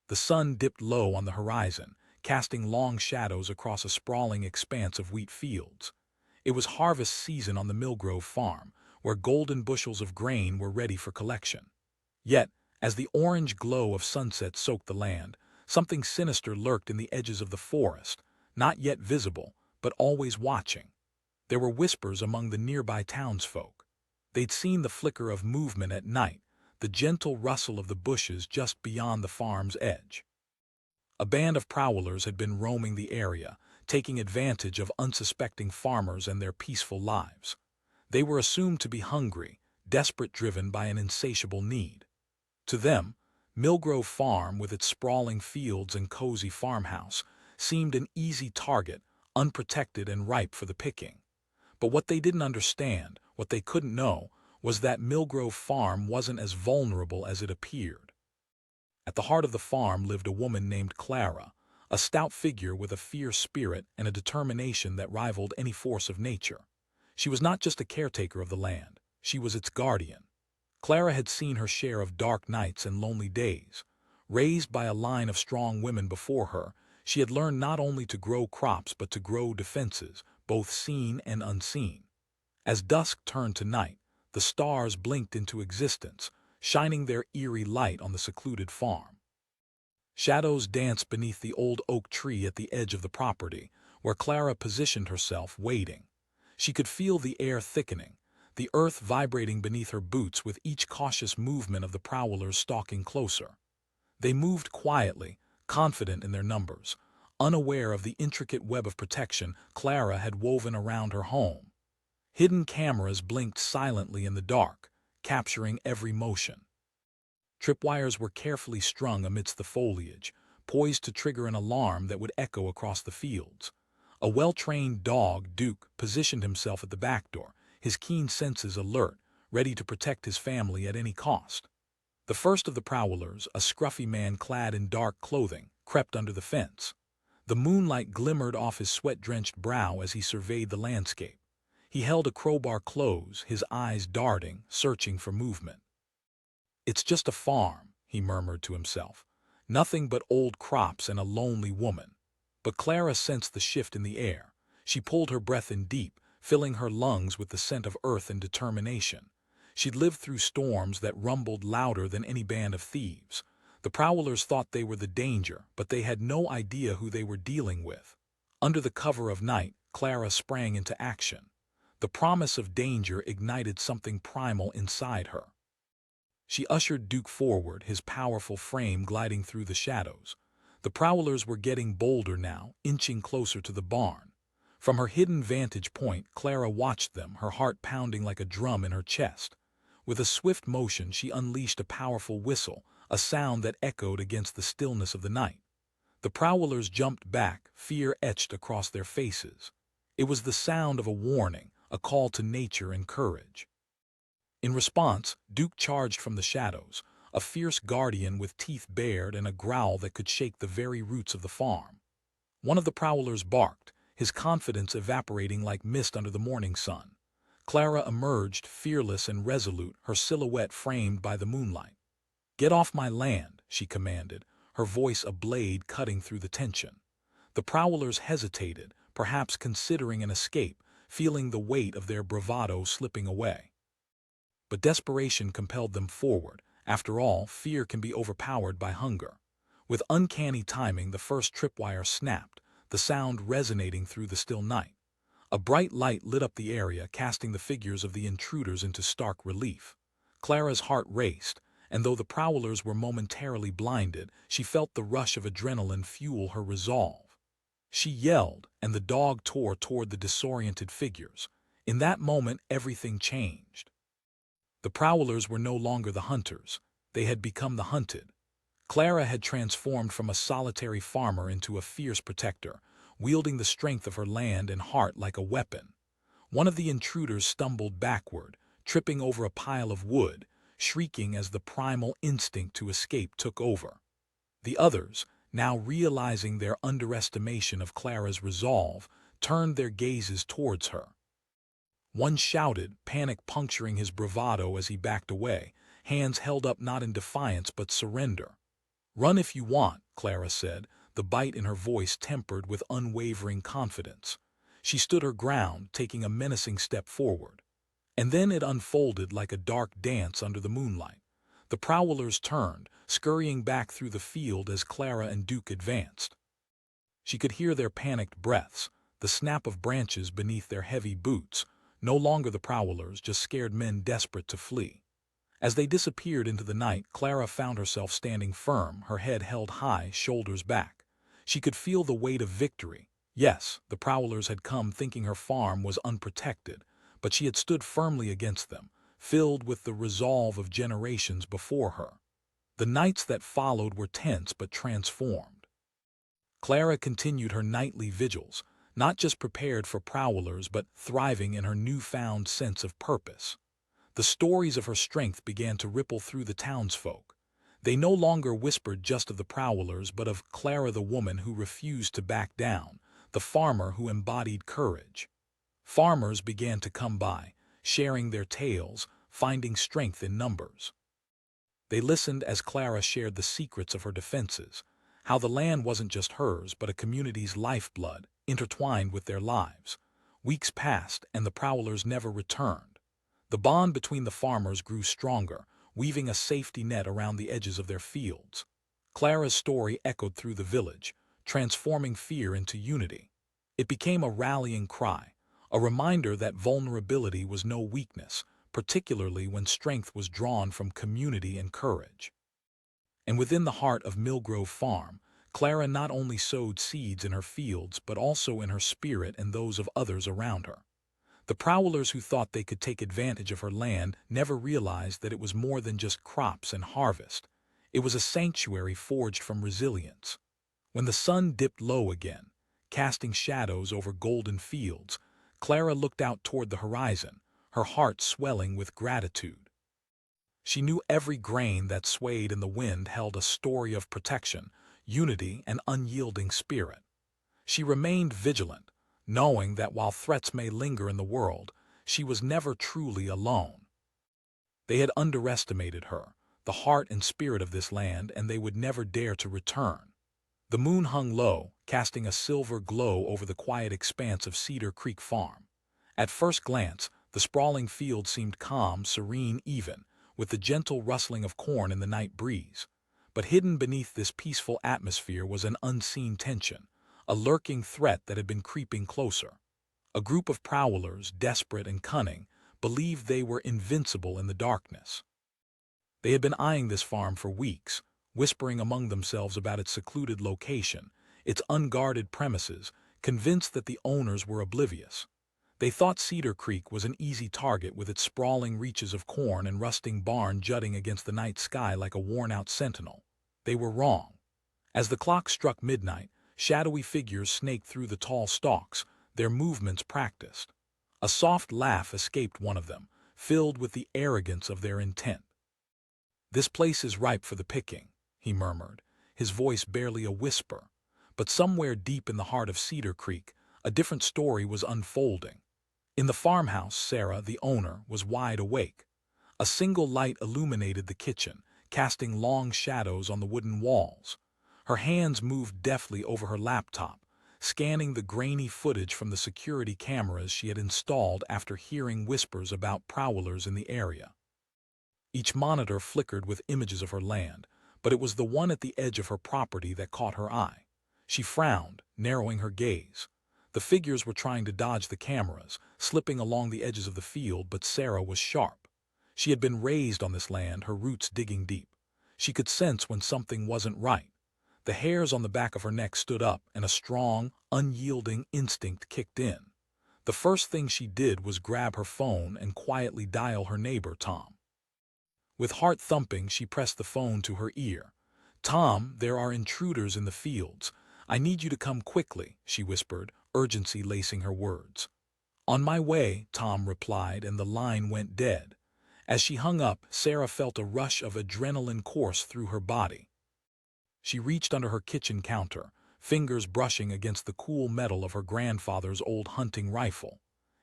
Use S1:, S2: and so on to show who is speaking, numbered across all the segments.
S1: The sun dipped low on the horizon, casting long shadows across a sprawling expanse of wheat fields. It was harvest season on the Millgrove Farm, where golden bushels of grain were ready for collection. Yet, as the orange glow of sunset soaked the land, something sinister lurked in the edges of the forest, not yet visible, but always watching. There were whispers among the nearby townsfolk. They'd seen the flicker of movement at night, the gentle rustle of the bushes just beyond the farm's edge. A band of prowlers had been roaming the area, taking advantage of unsuspecting farmers and their peaceful lives. They were assumed to be hungry, desperate, driven by an insatiable need. To them, Millgrove Farm, with its sprawling fields and cozy farmhouse, seemed an easy target, unprotected and ripe for the picking. But what they didn't understand, what they couldn't know, was that Millgrove Farm wasn't as vulnerable as it appeared. At the heart of the farm lived a woman named Clara, a stout figure with a fierce spirit and a determination that rivaled any force of nature. She was not just a caretaker of the land, she was its guardian. Clara had seen her share of dark nights and lonely days. Raised by a line of strong women before her, she had learned not only to grow crops but to grow defenses, both seen and unseen. As dusk turned to night, the stars blinked into existence, shining their eerie light on the secluded farm. Shadows danced beneath the old oak tree at the edge of the property, where Clara positioned herself, waiting. She could feel the air thickening, the earth vibrating beneath her boots with each cautious movement of the prowlers stalking closer. They moved quietly, confident in their numbers, unaware of the intricate web of protection Clara had woven around her home. Hidden cameras blinked silently in the dark, capturing every motion. Tripwires were carefully strung amidst the foliage, poised to trigger an alarm that would echo across the fields. A well-trained dog, Duke, positioned himself at the back door, his keen senses alert, ready to protect his family at any cost. The first of the prowlers, a scruffy man clad in dark clothing, crept under the fence. The moonlight glimmered off his sweat-drenched brow as he surveyed the landscape. He held a crowbar close, his eyes darting, searching for movement. "It's just a farm," he murmured to himself. "Nothing but old crops and a lonely woman." But Clara sensed the shift in the air. She pulled her breath in deep, filling her lungs with the scent of earth and determination. She'd lived through storms that rumbled louder than any band of thieves. The prowlers thought they were the danger, but they had no idea who they were dealing with. Under the cover of night, Clara sprang into action. The promise of danger ignited something primal inside her. She ushered Duke forward, his powerful frame gliding through the shadows. The prowlers were getting bolder now, inching closer to the barn. From her hidden vantage point, Clara watched them, her heart pounding like a drum in her chest. With a swift motion, she unleashed a powerful whistle, a sound that echoed against the stillness of the night. The prowlers jumped back, fear etched across their faces. It was the sound of a warning, a call to nature and courage. In response, Duke charged from the shadows, a fierce guardian with teeth bared and a growl that could shake the very roots of the farm. One of the prowlers barked, his confidence evaporating like mist under the morning sun. Clara emerged, fearless and resolute, her silhouette framed by the moonlight. "Get off my land," she commanded, her voice a blade cutting through the tension. The prowlers hesitated, perhaps considering an escape, feeling the weight of their bravado slipping away. But desperation compelled them forward. After all, fear can be overpowered by hunger. With uncanny timing, the first tripwire snapped, the sound resonating through the still night. A bright light lit up the area, casting the figures of the intruders into stark relief. Clara's heart raced, and though the prowlers were momentarily blinded, she felt the rush of adrenaline fuel her resolve. She yelled, and the dog tore toward the disoriented figures. In that moment, everything changed. The prowlers were no longer the hunters. They had become the hunted. Clara had transformed from a solitary farmer into a fierce protector, wielding the strength of her land and heart like a weapon. One of the intruders stumbled backward, tripping over a pile of wood, shrieking as the primal instinct to escape took over. The others, now realizing their underestimation of Clara's resolve, turned their gazes towards her. One shouted, panic puncturing his bravado as he backed away, hands held up not in defiance but surrender. "Run if you want," Clara said, the bite in her voice tempered with unwavering confidence. She stood her ground, taking a menacing step forward. And then it unfolded like a dark dance under the moonlight. The prowlers turned, scurrying back through the field as Clara and Duke advanced. She could hear their panicked breaths, the snap of branches beneath their heavy boots, no longer the prowlers, just scared men desperate to flee. As they disappeared into the night, Clara found herself standing firm, her head held high, shoulders back. She could feel the weight of victory. Yes, the prowlers had come thinking her farm was unprotected, but she had stood firmly against them, filled with the resolve of generations before her. The nights that followed were tense but transformed. Clara continued her nightly vigils, not just prepared for prowlers but thriving in her newfound sense of purpose. The stories of her strength began to ripple through the townsfolk. They no longer whispered just of the prowlers but of Clara, the woman who refused to back down, the farmer who embodied courage. Farmers began to come by, sharing their tales, finding strength in numbers. They listened as Clara shared the secrets of her defenses, how the land wasn't just hers but a community's lifeblood, intertwined with their lives. Weeks passed and the prowlers never returned. The bond between the farmers grew stronger, weaving a safety net around the edges of their fields. Clara's story echoed through the village, transforming fear into unity. It became a rallying cry, a reminder that vulnerability was no weakness, particularly when strength was drawn from community and courage. And within the heart of Millgrove Farm, Clara not only sowed seeds in her fields but also in her spirit and those of others around her. The prowlers who thought they could take advantage of her land never realized that it was more than just crops and harvest. It was a sanctuary forged from resilience. When the sun dipped low again, casting shadows over golden fields, Clara looked out toward the horizon, her heart swelling with gratitude. She knew every grain that swayed in the wind held a story of protection, unity, and unyielding spirit. She remained vigilant, knowing that while threats may linger in the world, she was never truly alone. They had underestimated her, the heart and spirit of this land, and they would never dare to return. The moon hung low, casting a silver glow over the quiet expanse of Cedar Creek Farm. At first glance, the sprawling field seemed calm, serene even, with the gentle rustling of corn in the night breeze. But hidden beneath this peaceful atmosphere was an unseen tension, a lurking threat that had been creeping closer. A group of prowlers, desperate and cunning, believed they were invincible in the darkness. They had been eyeing this farm for weeks, whispering among themselves about its secluded location, its unguarded premises, convinced that the owners were oblivious. They thought Cedar Creek was an easy target with its sprawling reaches of corn and rusting barn jutting against the night sky like a worn-out sentinel. They were wrong. As the clock struck midnight, shadowy figures snaked through the tall stalks, their movements practiced. A soft laugh escaped one of them, filled with the arrogance of their intent. "This place is ripe for the picking," he murmured, his voice barely a whisper. But somewhere deep in the heart of Cedar Creek, a different story was unfolding. In the farmhouse, Sarah, the owner, was wide awake. A single light illuminated the kitchen, casting long shadows on the wooden walls. Her hands moved deftly over her laptop, scanning the grainy footage from the security cameras she had installed after hearing whispers about prowlers in the area. Each monitor flickered with images of her land, but it was the one at the edge of her property that caught her eye. She frowned, narrowing her gaze. The figures were trying to dodge the cameras, slipping along the edges of the field, but Sarah was sharp. She had been raised on this land, her roots digging deep. She could sense when something wasn't right. The hairs on the back of her neck stood up, and a strong, unyielding instinct kicked in. The first thing she did was grab her phone and quietly dial her neighbor, Tom. With heart thumping, she pressed the phone to her ear. "Tom, there are intruders in the fields. I need you to come quickly," she whispered, urgency lacing her words. "On my way," Tom replied, and the line went dead. As she hung up, Sarah felt a rush of adrenaline course through her body. She reached under her kitchen counter, fingers brushing against the cool metal of her grandfather's old hunting rifle.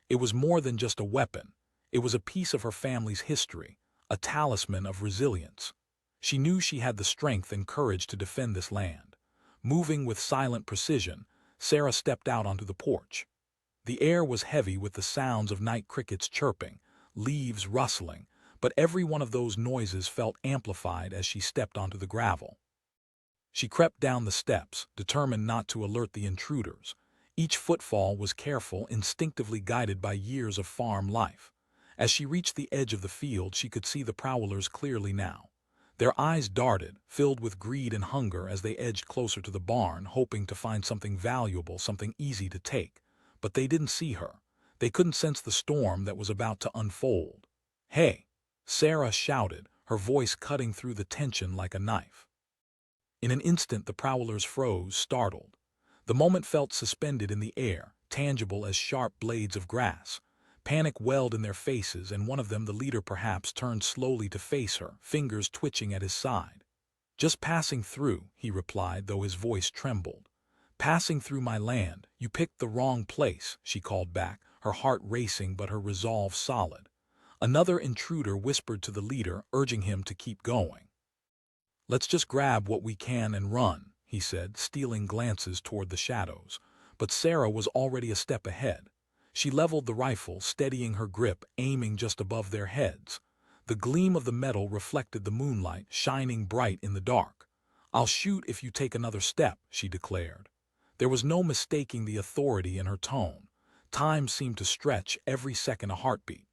S1: It was more than just a weapon. It was a piece of her family's history, a talisman of resilience. She knew she had the strength and courage to defend this land. Moving with silent precision, Sarah stepped out onto the porch. The air was heavy with the sounds of night crickets chirping, leaves rustling, but every one of those noises felt amplified as she stepped onto the gravel. She crept down the steps, determined not to alert the intruders. Each footfall was careful, instinctively guided by years of farm life. As she reached the edge of the field, she could see the prowlers clearly now. Their eyes darted, filled with greed and hunger as they edged closer to the barn, hoping to find something valuable, something easy to take. But they didn't see her. They couldn't sense the storm that was about to unfold. "Hey!" Sarah shouted, her voice cutting through the tension like a knife. In an instant the prowlers froze, startled. The moment felt suspended in the air, tangible as sharp blades of grass. Panic welled in their faces, and one of them, the leader perhaps, turned slowly to face her, fingers twitching at his side. "Just passing through," he replied, though his voice trembled. "Passing through my land. You picked the wrong place," she called back, her heart racing but her resolve solid. Another intruder whispered to the leader, urging him to keep going. "Let's just grab what we can and run," he said, stealing glances toward the shadows. But Sarah was already a step ahead. She leveled the rifle, steadying her grip, aiming just above their heads. The gleam of the metal reflected the moonlight, shining bright in the dark. "I'll shoot if you take another step," she declared. There was no mistaking the authority in her tone. Time seemed to stretch, every second a heartbeat.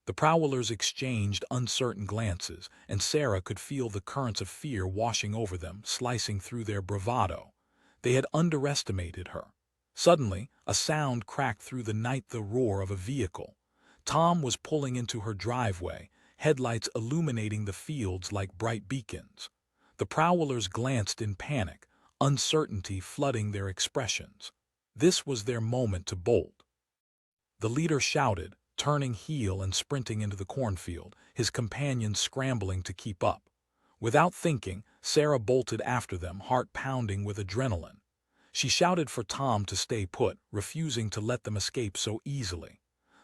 S1: The prowlers exchanged uncertain glances, and Sarah could feel the currents of fear washing over them, slicing through their bravado. They had underestimated her. Suddenly, a sound cracked through the night, the roar of a vehicle. Tom was pulling into her driveway, headlights illuminating the fields like bright beacons. The prowlers glanced in panic, uncertainty flooding their expressions. This was their moment to bolt. The leader shouted, turning heel and sprinting into the cornfield, his companions scrambling to keep up. Without thinking, Sarah bolted after them, heart pounding with adrenaline. She shouted for Tom to stay put, refusing to let them escape so easily.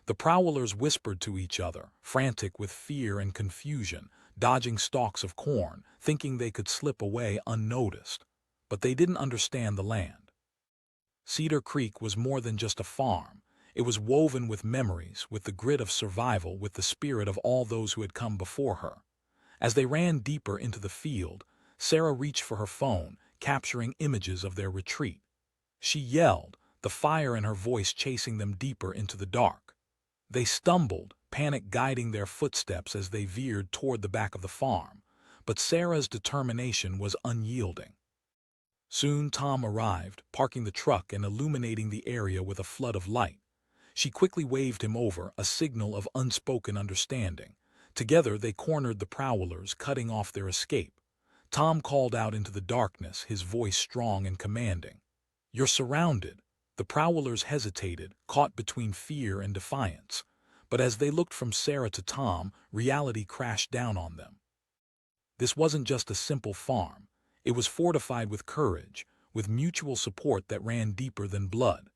S1: The prowlers whispered to each other, frantic with fear and confusion, dodging stalks of corn, thinking they could slip away unnoticed. But they didn't understand the land. Cedar Creek was more than just a farm. It was woven with memories, with the grit of survival, with the spirit of all those who had come before her. As they ran deeper into the field, Sarah reached for her phone, capturing images of their retreat. She yelled, the fire in her voice chasing them deeper into the dark. They stumbled, panic guiding their footsteps as they veered toward the back of the farm, but Sarah's determination was unyielding. Soon Tom arrived, parking the truck and illuminating the area with a flood of light. She quickly waved him over, a signal of unspoken understanding. Together they cornered the prowlers, cutting off their escape. Tom called out into the darkness, his voice strong and commanding. "You're surrounded." The prowlers hesitated, caught between fear and defiance. But as they looked from Sarah to Tom, reality crashed down on them. This wasn't just a simple farm. It was fortified with courage, with mutual support that ran deeper than blood.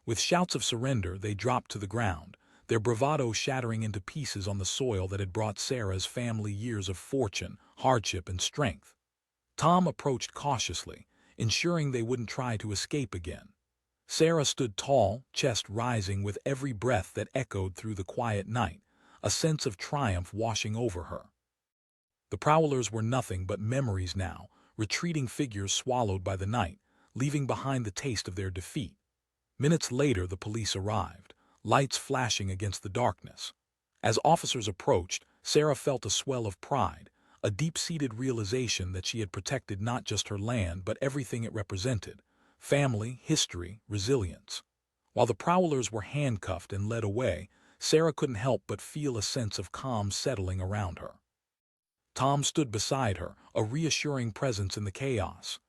S1: With shouts of surrender, they dropped to the ground, their bravado shattering into pieces on the soil that had brought Sarah's family years of fortune, hardship, and strength. Tom approached cautiously, ensuring they wouldn't try to escape again. Sarah stood tall, chest rising with every breath that echoed through the quiet night, a sense of triumph washing over her. The prowlers were nothing but memories now, retreating figures swallowed by the night, leaving behind the taste of their defeat. Minutes later the police arrived, lights flashing against the darkness. As officers approached, Sarah felt a swell of pride, a deep-seated realization that she had protected not just her land but everything it represented: family, history, resilience. While the prowlers were handcuffed and led away, Sarah couldn't help but feel a sense of calm settling around her. Tom stood beside her, a reassuring presence in the chaos.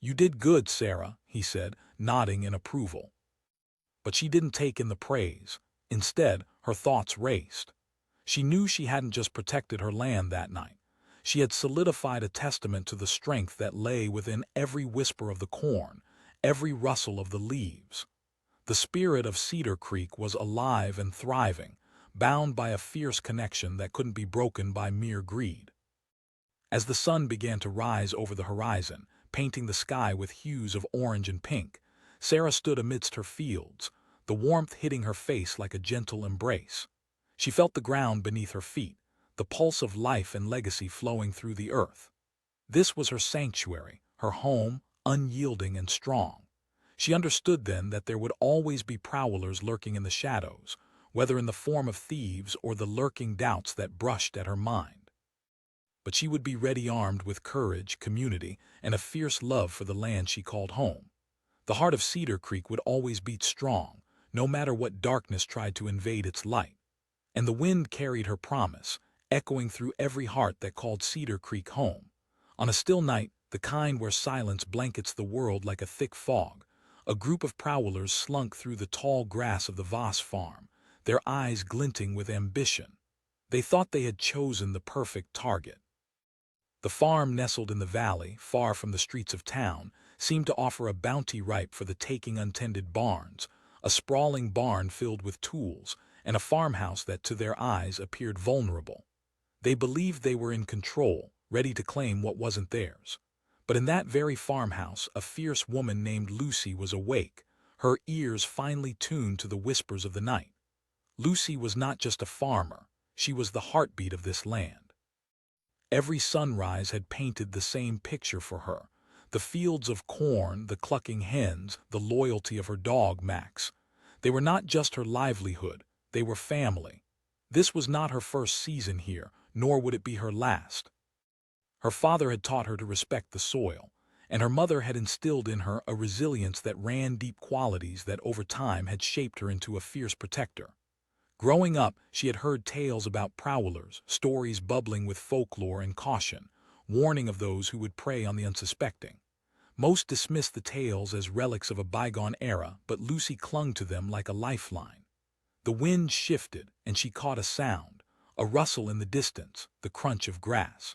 S1: "You did good, Sarah," he said, nodding in approval. But she didn't take in the praise. Instead, her thoughts raced. She knew she hadn't just protected her land that night. She had solidified a testament to the strength that lay within every whisper of the corn, every rustle of the leaves. The spirit of Cedar Creek was alive and thriving, bound by a fierce connection that couldn't be broken by mere greed. As the sun began to rise over the horizon, painting the sky with hues of orange and pink, Sarah stood amidst her fields, the warmth hitting her face like a gentle embrace. She felt the ground beneath her feet, the pulse of life and legacy flowing through the earth. This was her sanctuary, her home, unyielding and strong. She understood then that there would always be prowlers lurking in the shadows, whether in the form of thieves or the lurking doubts that brushed at her mind. But she would be ready, armed with courage, community, and a fierce love for the land she called home. The heart of Cedar Creek would always beat strong, no matter what darkness tried to invade its light. And the wind carried her promise, echoing through every heart that called Cedar Creek home. On a still night, the kind where silence blankets the world like a thick fog, a group of prowlers slunk through the tall grass of the Voss farm, their eyes glinting with ambition. They thought they had chosen the perfect target. The farm, nestled in the valley, far from the streets of town, seemed to offer a bounty ripe for the taking. Untended barns, a sprawling barn filled with tools, and a farmhouse that to their eyes appeared vulnerable. They believed they were in control, ready to claim what wasn't theirs. But in that very farmhouse, a fierce woman named Lucy was awake, her ears finely tuned to the whispers of the night. Lucy was not just a farmer, she was the heartbeat of this land. Every sunrise had painted the same picture for her: the fields of corn, the clucking hens, the loyalty of her dog, Max. They were not just her livelihood, they were family. This was not her first season here, nor would it be her last. Her father had taught her to respect the soil, and her mother had instilled in her a resilience that ran deep, qualities that over time had shaped her into a fierce protector. Growing up, she had heard tales about prowlers, stories bubbling with folklore and caution, warning of those who would prey on the unsuspecting. Most dismissed the tales as relics of a bygone era, but Lucy clung to them like a lifeline. The wind shifted, and she caught a sound, a rustle in the distance, the crunch of grass.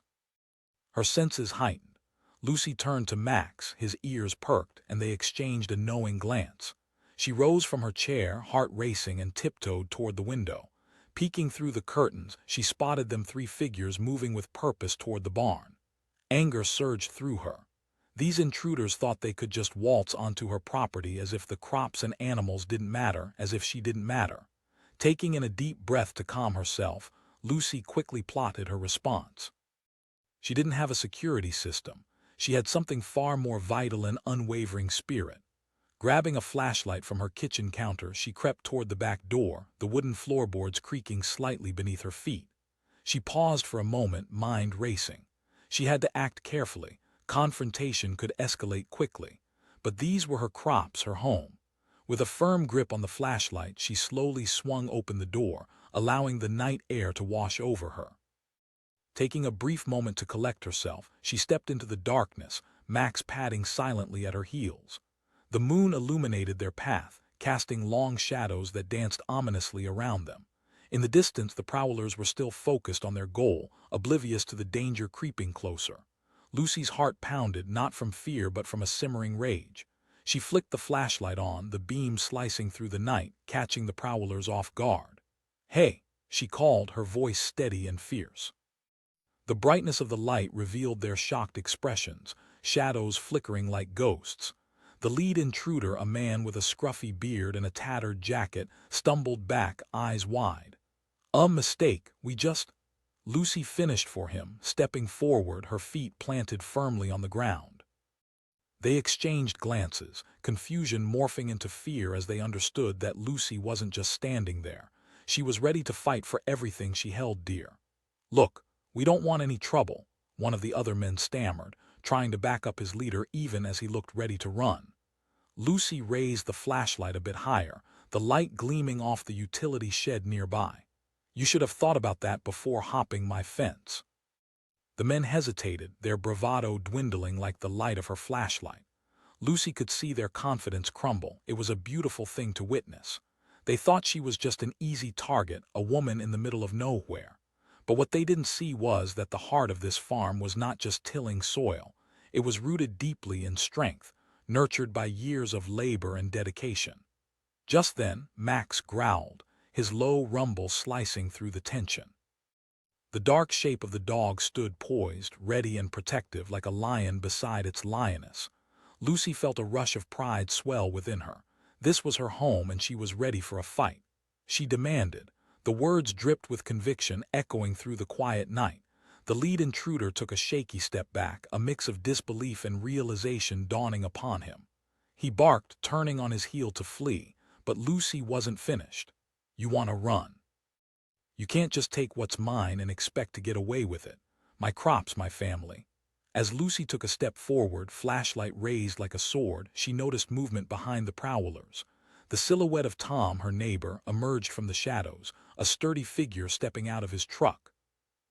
S1: Her senses heightened. Lucy turned to Max, his ears perked, and they exchanged a knowing glance. She rose from her chair, heart racing, and tiptoed toward the window. Peeking through the curtains, she spotted them, three figures moving with purpose toward the barn. Anger surged through her. These intruders thought they could just waltz onto her property, as if the crops and animals didn't matter, as if she didn't matter. Taking in a deep breath to calm herself, Lucy quickly plotted her response. She didn't have a security system. She had something far more vital: and unwavering spirit. Grabbing a flashlight from her kitchen counter, she crept toward the back door, the wooden floorboards creaking slightly beneath her feet. She paused for a moment, mind racing. She had to act carefully. Confrontation could escalate quickly. But these were her crops, her home. With a firm grip on the flashlight, she slowly swung open the door, allowing the night air to wash over her. Taking a brief moment to collect herself, she stepped into the darkness, Max padding silently at her heels. The moon illuminated their path, casting long shadows that danced ominously around them. In the distance, the prowlers were still focused on their goal, oblivious to the danger creeping closer. Lucy's heart pounded, not from fear but from a simmering rage. She flicked the flashlight on, the beam slicing through the night, catching the prowlers off guard. "Hey!" she called, her voice steady and fierce. The brightness of the light revealed their shocked expressions, shadows flickering like ghosts. The lead intruder, a man with a scruffy beard and a tattered jacket, stumbled back, eyes wide. "A mistake, we just—" Lucy finished for him, stepping forward, her feet planted firmly on the ground. They exchanged glances, confusion morphing into fear as they understood that Lucy wasn't just standing there. She was ready to fight for everything she held dear. "Look, we don't want any trouble," one of the other men stammered, trying to back up his leader even as he looked ready to run. Lucy raised the flashlight a bit higher, the light gleaming off the utility shed nearby. "You should have thought about that before hopping my fence." The men hesitated, their bravado dwindling like the light of her flashlight. Lucy could see their confidence crumble. It was a beautiful thing to witness. They thought she was just an easy target, a woman in the middle of nowhere. But what they didn't see was that the heart of this farm was not just tilling soil. It was rooted deeply in strength, nurtured by years of labor and dedication. Just then, Max growled, his low rumble slicing through the tension. The dark shape of the dog stood poised, ready and protective like a lion beside its lioness. Lucy felt a rush of pride swell within her. This was her home and she was ready for a fight. She demanded. The words dripped with conviction, echoing through the quiet night. The lead intruder took a shaky step back, a mix of disbelief and realization dawning upon him. He barked, turning on his heel to flee, but Lucy wasn't finished. "You want to run. You can't just take what's mine and expect to get away with it. My crops, my family." As Lucy took a step forward, flashlight raised like a sword, she noticed movement behind the Prowlers. The silhouette of Tom, her neighbor, emerged from the shadows, a sturdy figure stepping out of his truck.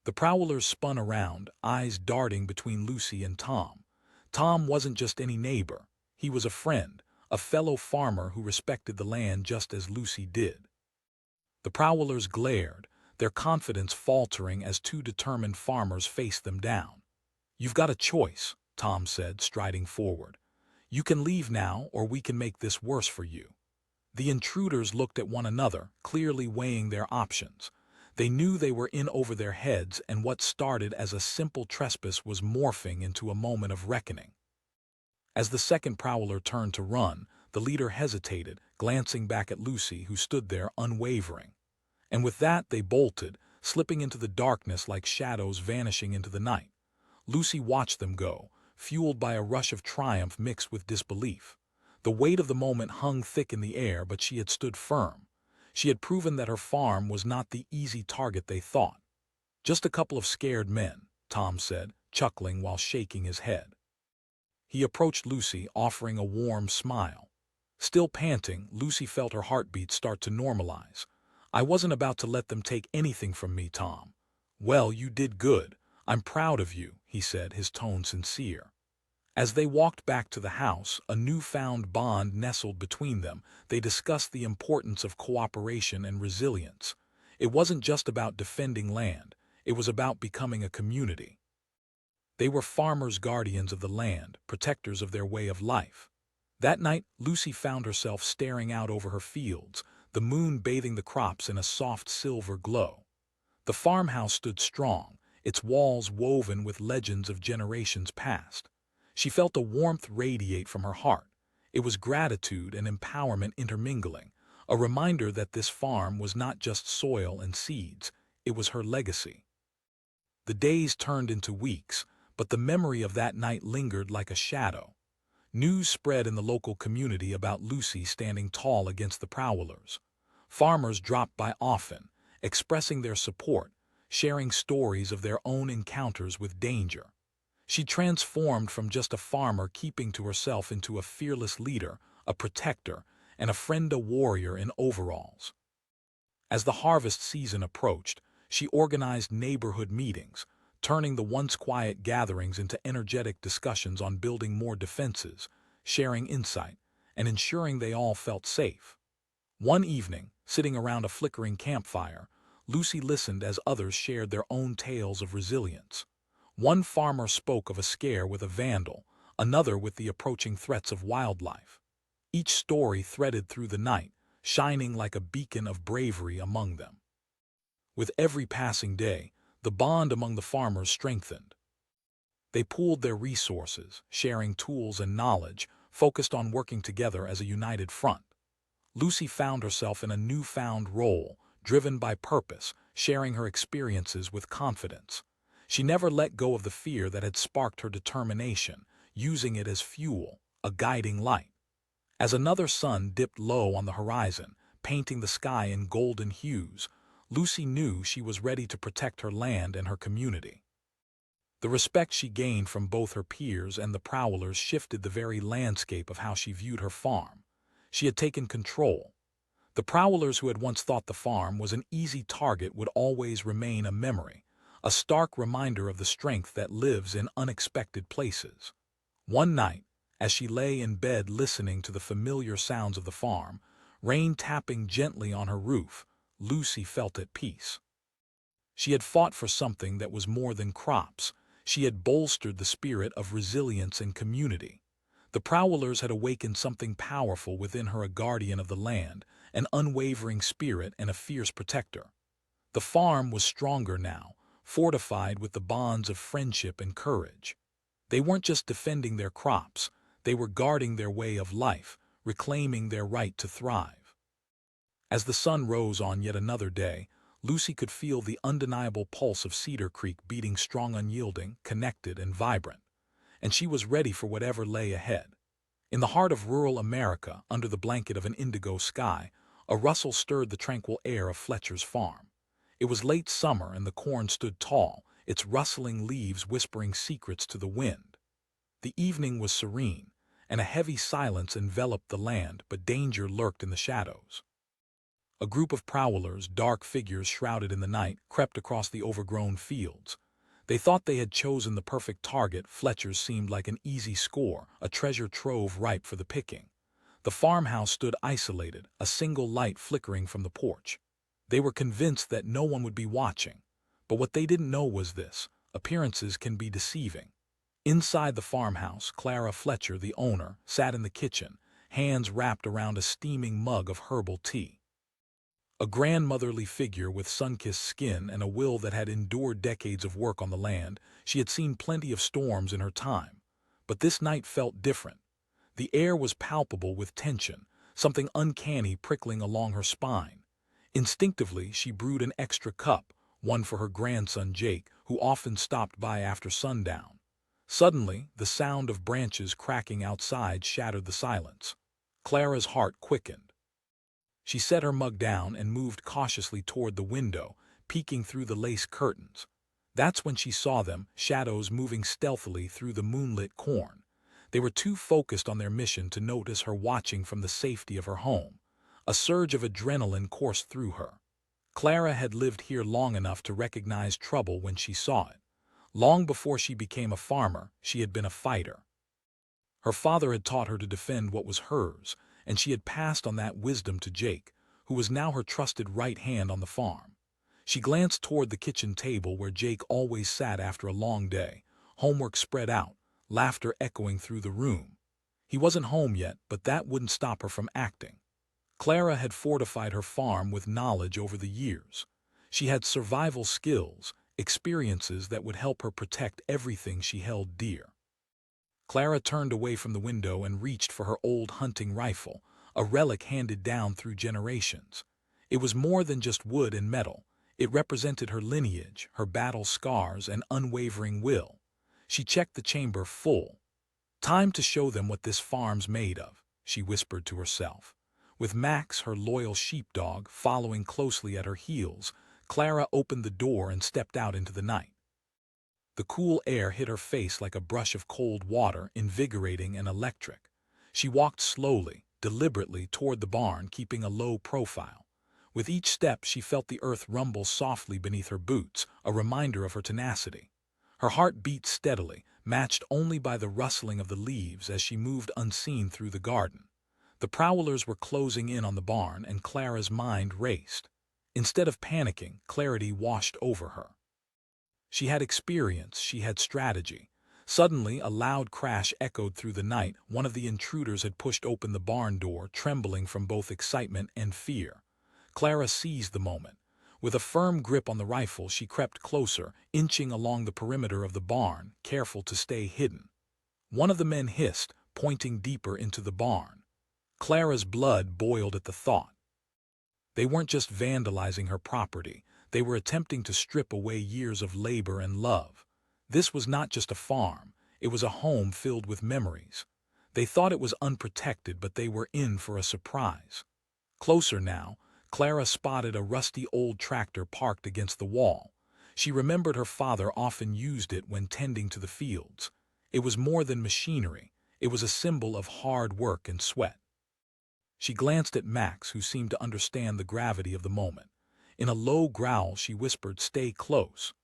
S1: The Prowlers spun around, eyes darting between Lucy and Tom. Tom wasn't just any neighbor. He was a friend, a fellow farmer who respected the land just as Lucy did. The Prowlers glared, their confidence faltering as two determined farmers faced them down. "You've got a choice," Tom said, striding forward. "You can leave now, or we can make this worse for you." The intruders looked at one another, clearly weighing their options. They knew they were in over their heads, and what started as a simple trespass was morphing into a moment of reckoning. As the second Prowler turned to run, the leader hesitated, glancing back at Lucy, who stood there unwavering. And with that they bolted, slipping into the darkness like shadows vanishing into the night. Lucy watched them go, fueled by a rush of triumph mixed with disbelief. The weight of the moment hung thick in the air, but she had stood firm. She had proven that her farm was not the easy target they thought. "Just a couple of scared men," Tom said, chuckling while shaking his head. He approached Lucy, offering a warm smile. Still panting, Lucy felt her heartbeat start to normalize. "I wasn't about to let them take anything from me, Tom." "Well, you did good. I'm proud of you," he said, his tone sincere. As they walked back to the house, a newfound bond nestled between them. They discussed the importance of cooperation and resilience. It wasn't just about defending land, it was about becoming a community. They were farmers, guardians of the land, protectors of their way of life. That night, Lucy found herself staring out over her fields, the moon bathing the crops in a soft silver glow. The farmhouse stood strong, its walls woven with legends of generations past. She felt a warmth radiate from her heart. It was gratitude and empowerment intermingling, a reminder that this farm was not just soil and seeds, it was her legacy. The days turned into weeks, but the memory of that night lingered like a shadow. News spread in the local community about Lucy standing tall against the Prowlers. Farmers dropped by often, expressing their support, sharing stories of their own encounters with danger. She transformed from just a farmer keeping to herself into a fearless leader, a protector, and a friend, a warrior in overalls. As the harvest season approached, she organized neighborhood meetings, turning the once quiet gatherings into energetic discussions on building more defenses, sharing insight, and ensuring they all felt safe. One evening, sitting around a flickering campfire, Lucy listened as others shared their own tales of resilience. One farmer spoke of a scare with a vandal, another with the approaching threats of wildlife. Each story threaded through the night, shining like a beacon of bravery among them. With every passing day, the bond among the farmers strengthened. They pooled their resources, sharing tools and knowledge, focused on working together as a united front. Lucy found herself in a newfound role, driven by purpose, sharing her experiences with confidence. She never let go of the fear that had sparked her determination, using it as fuel, a guiding light. As another sun dipped low on the horizon, painting the sky in golden hues, Lucy knew she was ready to protect her land and her community. The respect she gained from both her peers and the Prowlers shifted the very landscape of how she viewed her farm. She had taken control. The Prowlers who had once thought the farm was an easy target would always remain a memory, a stark reminder of the strength that lives in unexpected places. One night, as she lay in bed listening to the familiar sounds of the farm, rain tapping gently on her roof, Lucy felt at peace. She had fought for something that was more than crops. She had bolstered the spirit of resilience and community. The Prowlers had awakened something powerful within her, a guardian of the land, an unwavering spirit and a fierce protector. The farm was stronger now, fortified with the bonds of friendship and courage. They weren't just defending their crops, they were guarding their way of life, reclaiming their right to thrive. As the sun rose on yet another day, Lucy could feel the undeniable pulse of Cedar Creek beating strong, unyielding, connected, and vibrant, and she was ready for whatever lay ahead. In the heart of rural America, under the blanket of an indigo sky, a rustle stirred the tranquil air of Fletcher's farm. It was late summer and the corn stood tall, its rustling leaves whispering secrets to the wind. The evening was serene, and a heavy silence enveloped the land, but danger lurked in the shadows. A group of prowlers, dark figures shrouded in the night, crept across the overgrown fields. They thought they had chosen the perfect target. Fletcher's seemed like an easy score, a treasure trove ripe for the picking. The farmhouse stood isolated, a single light flickering from the porch. They were convinced that no one would be watching. But what they didn't know was this: appearances can be deceiving. Inside the farmhouse, Clara Fletcher, the owner, sat in the kitchen, hands wrapped around a steaming mug of herbal tea. A grandmotherly figure with sun-kissed skin and a will that had endured decades of work on the land, she had seen plenty of storms in her time. But this night felt different. The air was palpable with tension, something uncanny prickling along her spine. Instinctively, she brewed an extra cup, one for her grandson Jake, who often stopped by after sundown. Suddenly, the sound of branches cracking outside shattered the silence. Clara's heart quickened. She set her mug down and moved cautiously toward the window, peeking through the lace curtains. That's when she saw them, shadows moving stealthily through the moonlit corn. They were too focused on their mission to notice her watching from the safety of her home. A surge of adrenaline coursed through her. Clara had lived here long enough to recognize trouble when she saw it. Long before she became a farmer, she had been a fighter. Her father had taught her to defend what was hers, and she had passed on that wisdom to Jake, who was now her trusted right hand on the farm. She glanced toward the kitchen table where Jake always sat after a long day, homework spread out, laughter echoing through the room. He wasn't home yet, but that wouldn't stop her from acting. Clara had fortified her farm with knowledge over the years. She had survival skills, experiences that would help her protect everything she held dear. Clara turned away from the window and reached for her old hunting rifle, a relic handed down through generations. It was more than just wood and metal. It represented her lineage, her battle scars, and unwavering will. She checked the chamber full. "Time to show them what this farm's made of," she whispered to herself. With Max, her loyal sheepdog, following closely at her heels, Clara opened the door and stepped out into the night. The cool air hit her face like a brush of cold water, invigorating and electric. She walked slowly, deliberately toward the barn, keeping a low profile. With each step, she felt the earth rumble softly beneath her boots, a reminder of her tenacity. Her heart beat steadily, matched only by the rustling of the leaves as she moved unseen through the garden. The prowlers were closing in on the barn, and Clara's mind raced. Instead of panicking, clarity washed over her. She had experience, she had strategy. Suddenly, a loud crash echoed through the night. One of the intruders had pushed open the barn door, trembling from both excitement and fear. Clara seized the moment. With a firm grip on the rifle, she crept closer, inching along the perimeter of the barn, careful to stay hidden. One of the men hissed, pointing deeper into the barn. Clara's blood boiled at the thought. They weren't just vandalizing her property. They were attempting to strip away years of labor and love. This was not just a farm. It was a home filled with memories. They thought it was unprotected, but they were in for a surprise. Closer now, Clara spotted a rusty old tractor parked against the wall. She remembered her father often used it when tending to the fields. It was more than machinery. It was a symbol of hard work and sweat. She glanced at Max, who seemed to understand the gravity of the moment. In a low growl, she whispered, "Stay close."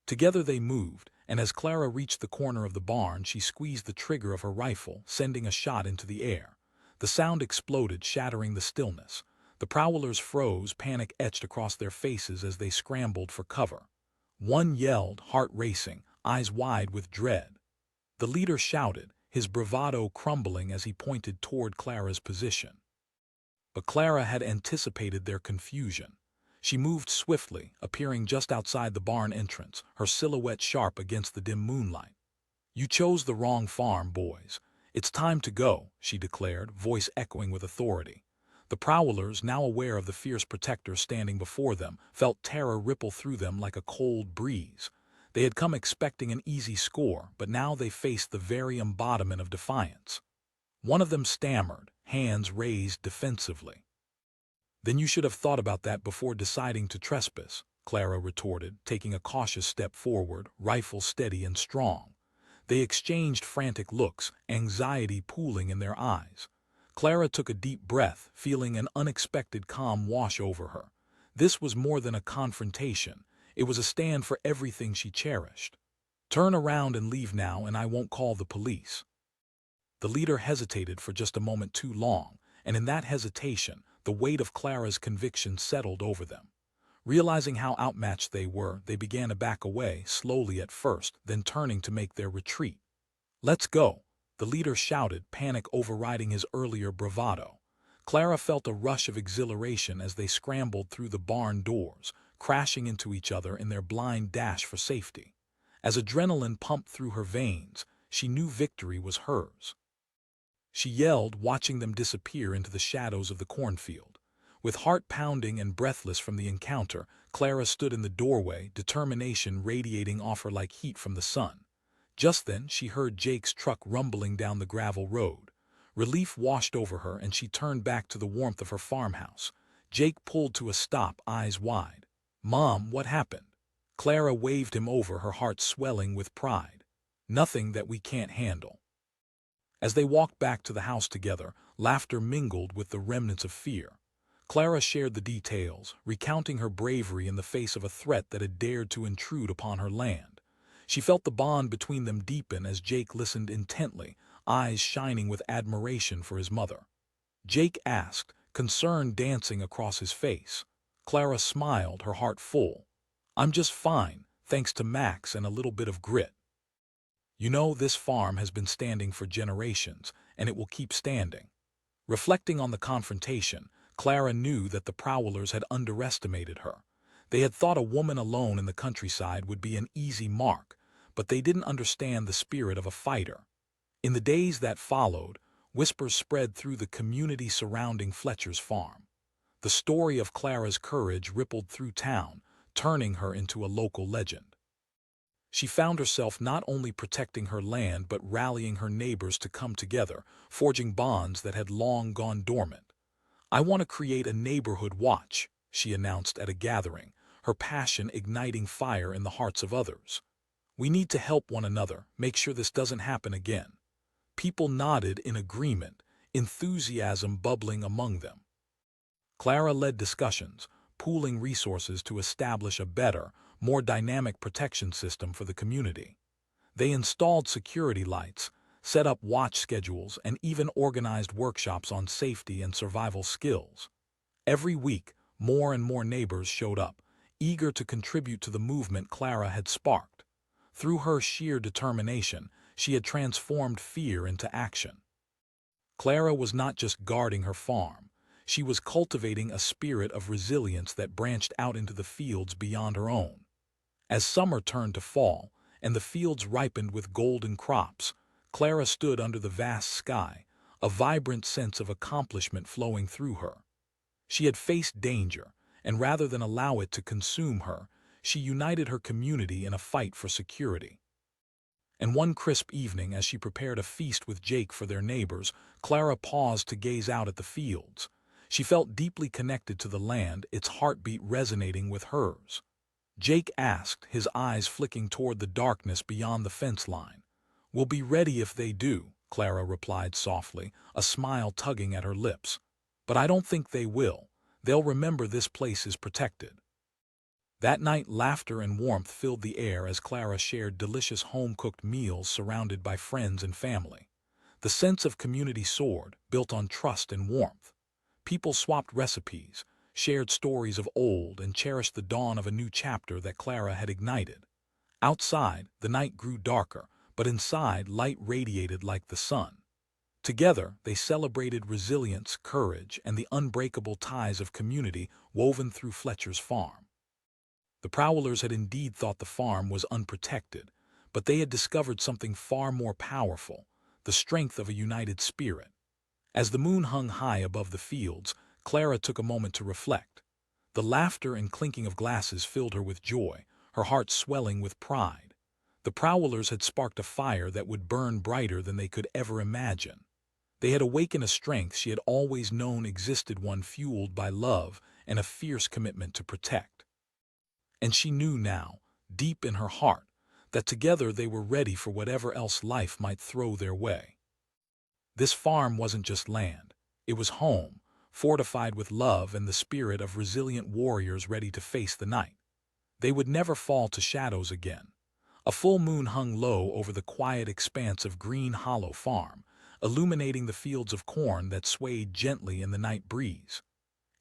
S1: Together they moved, and as Clara reached the corner of the barn, she squeezed the trigger of her rifle, sending a shot into the air. The sound exploded, shattering the stillness. The prowlers froze, panic etched across their faces as they scrambled for cover. One yelled, heart racing, eyes wide with dread. The leader shouted, his bravado crumbling as he pointed toward Clara's position. But Clara had anticipated their confusion. She moved swiftly, appearing just outside the barn entrance, her silhouette sharp against the dim moonlight. "You chose the wrong farm, boys. It's time to go," she declared, voice echoing with authority. The Prowlers, now aware of the fierce protector standing before them, felt terror ripple through them like a cold breeze. They had come expecting an easy score, but now they faced the very embodiment of defiance. One of them stammered, hands raised defensively. "Then you should have thought about that before deciding to trespass," Clara retorted, taking a cautious step forward, rifle steady and strong. They exchanged frantic looks, anxiety pooling in their eyes. Clara took a deep breath, feeling an unexpected calm wash over her. This was more than a confrontation. It was a stand for everything she cherished. "Turn around and leave now, and I won't call the police." The leader hesitated for just a moment too long, and in that hesitation, the weight of Clara's conviction settled over them. Realizing how outmatched they were, they began to back away, slowly at first, then turning to make their retreat. "Let's go," the leader shouted, panic overriding his earlier bravado. Clara felt a rush of exhilaration as they scrambled through the barn doors, crashing into each other in their blind dash for safety. As adrenaline pumped through her veins, she knew victory was hers. She yelled, watching them disappear into the shadows of the cornfield. With heart pounding and breathless from the encounter, Clara stood in the doorway, determination radiating off her like heat from the sun. Just then, she heard Jake's truck rumbling down the gravel road. Relief washed over her, and she turned back to the warmth of her farmhouse. Jake pulled to a stop, eyes wide. "Mom, what happened?" Clara waved him over, her heart swelling with pride. "Nothing that we can't handle." As they walked back to the house together, laughter mingled with the remnants of fear. Clara shared the details, recounting her bravery in the face of a threat that had dared to intrude upon her land. She felt the bond between them deepen as Jake listened intently, eyes shining with admiration for his mother. Jake asked, concern dancing across his face. Clara smiled, her heart full. "I'm just fine, thanks to Max and a little bit of grit. You know, this farm has been standing for generations, and it will keep standing." Reflecting on the confrontation, Clara knew that the Prowlers had underestimated her. They had thought a woman alone in the countryside would be an easy mark, but they didn't understand the spirit of a fighter. In the days that followed, whispers spread through the community surrounding Fletcher's farm. The story of Clara's courage rippled through town, turning her into a local legend. She found herself not only protecting her land but rallying her neighbors to come together, forging bonds that had long gone dormant. "I want to create a neighborhood watch," she announced at a gathering, her passion igniting fire in the hearts of others. "We need to help one another, make sure this doesn't happen again." People nodded in agreement, enthusiasm bubbling among them. Clara led discussions, pooling resources to establish a better, more dynamic protection system for the community. They installed security lights, set up watch schedules, and even organized workshops on safety and survival skills. Every week, more and more neighbors showed up, eager to contribute to the movement Clara had sparked. Through her sheer determination, she had transformed fear into action. Clara was not just guarding her farm. She was cultivating a spirit of resilience that branched out into the fields beyond her own. As summer turned to fall, and the fields ripened with golden crops, Clara stood under the vast sky, a vibrant sense of accomplishment flowing through her. She had faced danger, and rather than allow it to consume her, she united her community in a fight for security. And one crisp evening, as she prepared a feast with Jake for their neighbors, Clara paused to gaze out at the fields. She felt deeply connected to the land, its heartbeat resonating with hers. Jake asked, his eyes flicking toward the darkness beyond the fence line. "We'll be ready if they do," Clara replied softly, a smile tugging at her lips. "But I don't think they will. They'll remember this place is protected." That night, laughter and warmth filled the air as Clara shared delicious home-cooked meals surrounded by friends and family. The sense of community soared, built on trust and warmth. People swapped recipes, shared stories of old, and cherished the dawn of a new chapter that Clara had ignited. Outside, the night grew darker, but inside, light radiated like the sun. Together, they celebrated resilience, courage, and the unbreakable ties of community woven through Fletcher's farm. The Prowlers had indeed thought the farm was unprotected, but they had discovered something far more powerful, the strength of a united spirit. As the moon hung high above the fields, Clara took a moment to reflect. The laughter and clinking of glasses filled her with joy, her heart swelling with pride. The Prowlers had sparked a fire that would burn brighter than they could ever imagine. They had awakened a strength she had always known existed, one fueled by love and a fierce commitment to protect. And she knew now, deep in her heart, that together they were ready for whatever else life might throw their way. This farm wasn't just land. It was home, fortified with love and the spirit of resilient warriors ready to face the night. They would never fall to shadows again. A full moon hung low over the quiet expanse of green hollow farm, illuminating the fields of corn that swayed gently in the night breeze.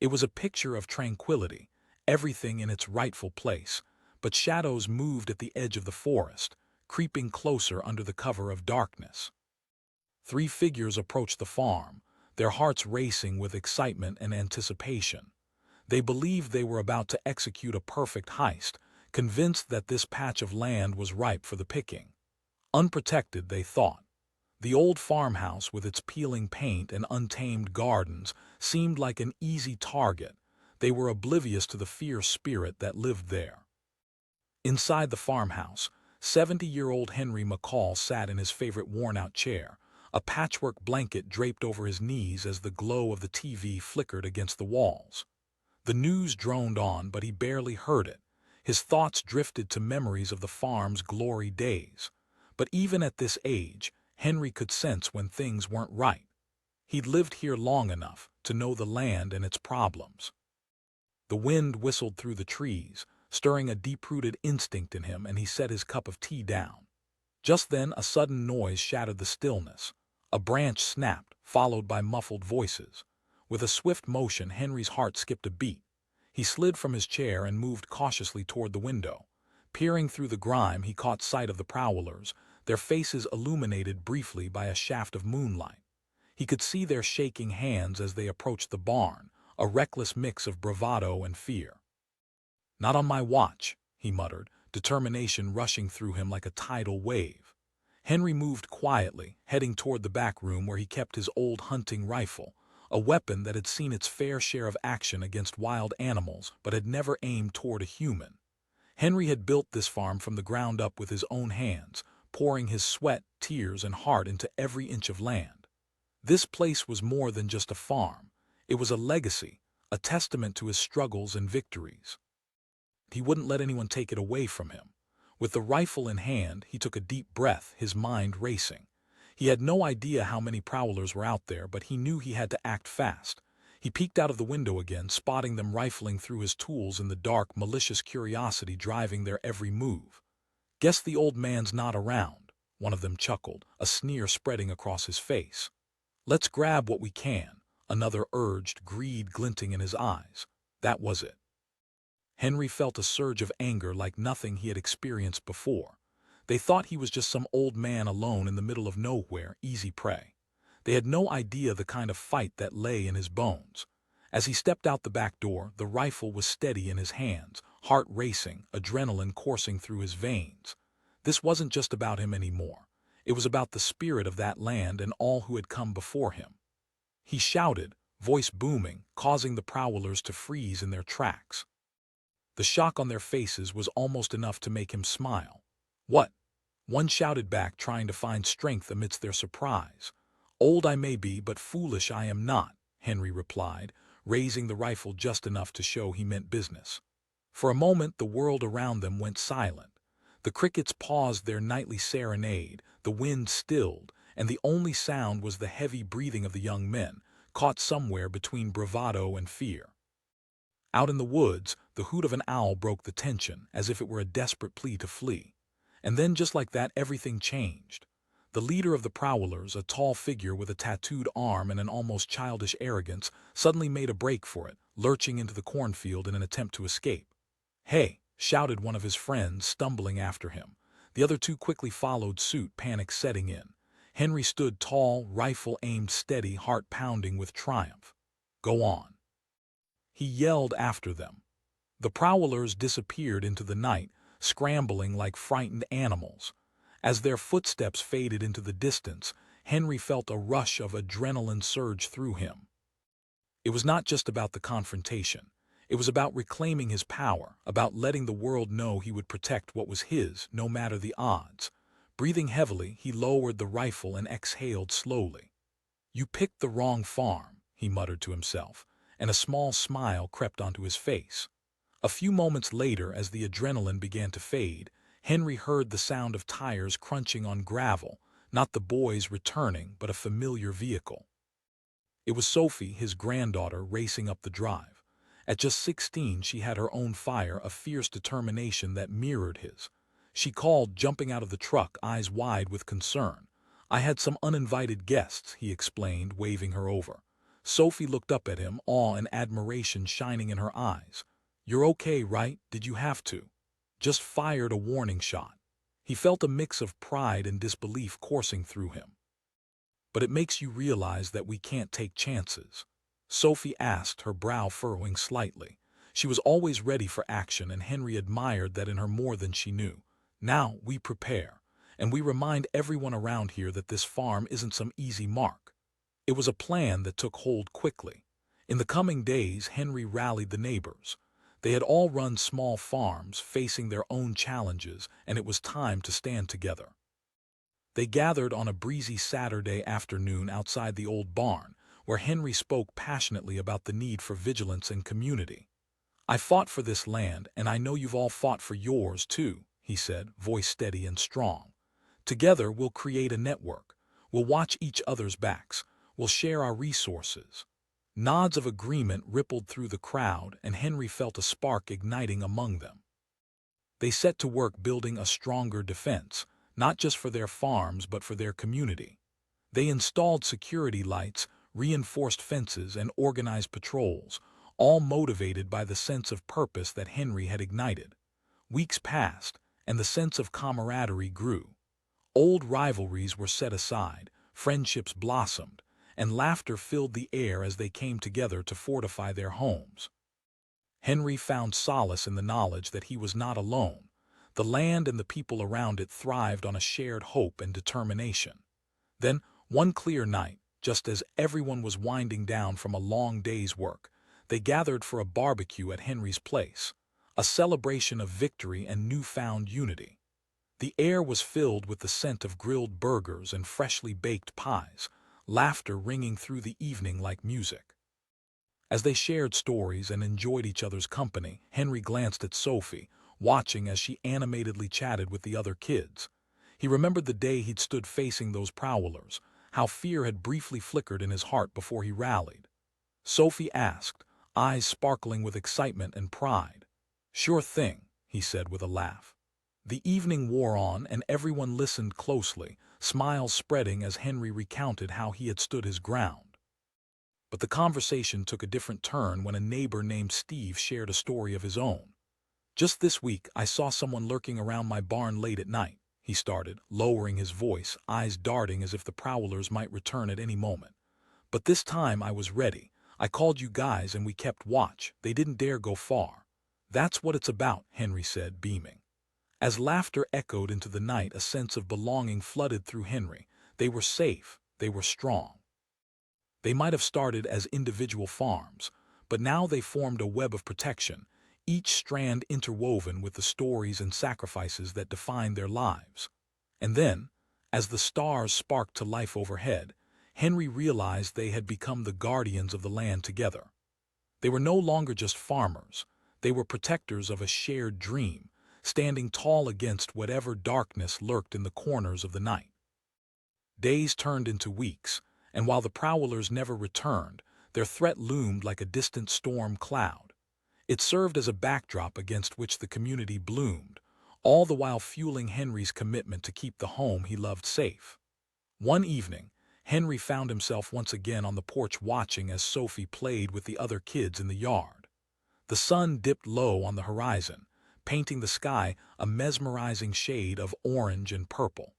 S1: It was a picture of tranquility, everything in its rightful place, but shadows moved at the edge of the forest, creeping closer under the cover of darkness. 3 figures approached the farm, their hearts racing with excitement and anticipation. They believed they were about to execute a perfect heist, convinced that this patch of land was ripe for the picking. Unprotected, they thought. The old farmhouse with its peeling paint and untamed gardens seemed like an easy target. They were oblivious to the fierce spirit that lived there. Inside the farmhouse, 70-year-old Henry McCall sat in his favorite worn-out chair, a patchwork blanket draped over his knees as the glow of the TV flickered against the walls. The news droned on, but he barely heard it. His thoughts drifted to memories of the farm's glory days. But even at this age, Henry could sense when things weren't right. He'd lived here long enough to know the land and its problems. The wind whistled through the trees, stirring a deep-rooted instinct in him, and he set his cup of tea down. Just then, a sudden noise shattered the stillness. A branch snapped, followed by muffled voices. With a swift motion, Henry's heart skipped a beat. He slid from his chair and moved cautiously toward the window. Peering through the grime, he caught sight of the Prowlers, their faces illuminated briefly by a shaft of moonlight. He could see their shaking hands as they approached the barn, a reckless mix of bravado and fear. "Not on my watch," he muttered, determination rushing through him like a tidal wave. Henry moved quietly, heading toward the back room where he kept his old hunting rifle, a weapon that had seen its fair share of action against wild animals but had never aimed toward a human. Henry had built this farm from the ground up with his own hands, pouring his sweat, tears, and heart into every inch of land. This place was more than just a farm. It was a legacy, a testament to his struggles and victories. He wouldn't let anyone take it away from him. With the rifle in hand, he took a deep breath, his mind racing. He had no idea how many Prowlers were out there, but he knew he had to act fast. He peeked out of the window again, spotting them rifling through his tools in the dark, malicious curiosity driving their every move. "Guess the old man's not around," one of them chuckled, a sneer spreading across his face. "Let's grab what we can," another urged, greed glinting in his eyes. That was it. Henry felt a surge of anger like nothing he had experienced before. They thought he was just some old man alone in the middle of nowhere, easy prey. They had no idea the kind of fight that lay in his bones. As he stepped out the back door, the rifle was steady in his hands, heart racing, adrenaline coursing through his veins. This wasn't just about him anymore. It was about the spirit of that land and all who had come before him. He shouted, voice booming, causing the Prowlers to freeze in their tracks. The shock on their faces was almost enough to make him smile. "What?" one shouted back, trying to find strength amidst their surprise. "Old I may be, but foolish I am not," Henry replied, raising the rifle just enough to show he meant business. For a moment the world around them went silent. The crickets paused their nightly serenade, the wind stilled, and the only sound was the heavy breathing of the young men, caught somewhere between bravado and fear. Out in the woods, the hoot of an owl broke the tension, as if it were a desperate plea to flee. And then, just like that, everything changed. The leader of the Prowlers, a tall figure with a tattooed arm and an almost childish arrogance, suddenly made a break for it, lurching into the cornfield in an attempt to escape. "Hey!" shouted one of his friends, stumbling after him. The other two quickly followed suit, panic setting in. Henry stood tall, rifle aimed steady, heart pounding with triumph. "Go on," he yelled after them. The prowlers disappeared into the night, scrambling like frightened animals. As their footsteps faded into the distance, Henry felt a rush of adrenaline surge through him. It was not just about the confrontation. It was about reclaiming his power, about letting the world know he would protect what was his, no matter the odds. Breathing heavily, he lowered the rifle and exhaled slowly. "You picked the wrong farm," he muttered to himself, and a small smile crept onto his face. A few moments later, as the adrenaline began to fade, Henry heard the sound of tires crunching on gravel, not the boys returning, but a familiar vehicle. It was Sophie, his granddaughter, racing up the drive. At just 16, she had her own fire, a fierce determination that mirrored his. She called, jumping out of the truck, eyes wide with concern. "I had some uninvited guests," he explained, waving her over. Sophie looked up at him, awe and admiration shining in her eyes. "You're okay, right? Did you have to?" "Just fired a warning shot." He felt a mix of pride and disbelief coursing through him. "But it makes you realize that we can't take chances?" Sophie asked, her brow furrowing slightly. She was always ready for action, and Henry admired that in her more than she knew. "Now we prepare, and we remind everyone around here that this farm isn't some easy mark." It was a plan that took hold quickly. In the coming days, Henry rallied the neighbors. They had all run small farms, facing their own challenges, and it was time to stand together. They gathered on a breezy Saturday afternoon outside the old barn, where Henry spoke passionately about the need for vigilance and community. "I fought for this land, and I know you've all fought for yours, too," he said, voice steady and strong. "Together we'll create a network. We'll watch each other's backs. We'll share our resources." Nods of agreement rippled through the crowd, and Henry felt a spark igniting among them. They set to work building a stronger defense, not just for their farms but for their community. They installed security lights, reinforced fences, and organized patrols, all motivated by the sense of purpose that Henry had ignited. Weeks passed, and the sense of camaraderie grew. Old rivalries were set aside, friendships blossomed, and laughter filled the air as they came together to fortify their homes. Henry found solace in the knowledge that he was not alone. The land and the people around it thrived on a shared hope and determination. Then, one clear night, just as everyone was winding down from a long day's work, they gathered for a barbecue at Henry's place, a celebration of victory and newfound unity. The air was filled with the scent of grilled burgers and freshly baked pies, laughter ringing through the evening like music. As they shared stories and enjoyed each other's company, Henry glanced at Sophie, watching as she animatedly chatted with the other kids. He remembered the day he'd stood facing those prowlers, how fear had briefly flickered in his heart before he rallied. Sophie asked, eyes sparkling with excitement and pride. "Sure thing," he said with a laugh. The evening wore on, and everyone listened closely, smiles spreading as Henry recounted how he had stood his ground. But the conversation took a different turn when a neighbor named Steve shared a story of his own. "Just this week, I saw someone lurking around my barn late at night," he started, lowering his voice, eyes darting as if the prowlers might return at any moment. "But this time I was ready. I called you guys and we kept watch. They didn't dare go far." "That's what it's about," Henry said, beaming. As laughter echoed into the night, a sense of belonging flooded through Henry. They were safe, they were strong. They might have started as individual farms, but now they formed a web of protection, each strand interwoven with the stories and sacrifices that defined their lives. And then, as the stars sparked to life overhead, Henry realized they had become the guardians of the land together. They were no longer just farmers. They were protectors of a shared dream, standing tall against whatever darkness lurked in the corners of the night. Days turned into weeks, and while the prowlers never returned, their threat loomed like a distant storm cloud. It served as a backdrop against which the community bloomed, all the while fueling Henry's commitment to keep the home he loved safe. One evening, Henry found himself once again on the porch watching as Sophie played with the other kids in the yard. The sun dipped low on the horizon, painting the sky a mesmerizing shade of orange and purple.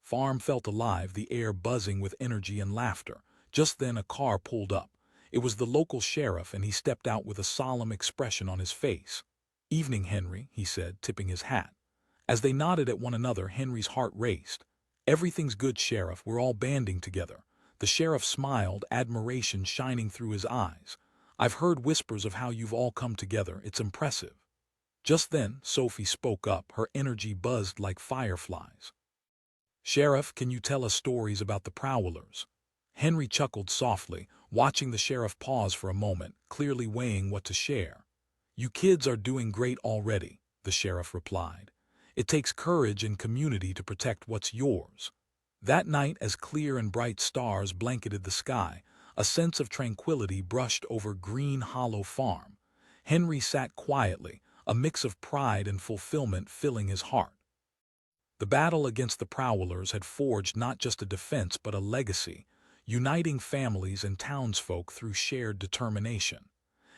S1: Farm felt alive, the air buzzing with energy and laughter. Just then a car pulled up. It was the local sheriff, and he stepped out with a solemn expression on his face. "Evening, Henry," he said, tipping his hat. As they nodded at one another, Henry's heart raced. "Everything's good, Sheriff. We're all banding together." The sheriff smiled, admiration shining through his eyes. "I've heard whispers of how you've all come together. It's impressive." Just then, Sophie spoke up, her energy buzzed like fireflies. "Sheriff, can you tell us stories about the Prowlers?" Henry chuckled softly, watching the sheriff pause for a moment, clearly weighing what to share. "You kids are doing great already," the sheriff replied. "It takes courage and community to protect what's yours." That night, as clear and bright stars blanketed the sky, a sense of tranquility brushed over Green Hollow Farm. Henry sat quietly, a mix of pride and fulfillment filling his heart. The battle against the Prowlers had forged not just a defense but a legacy, uniting families and townsfolk through shared determination.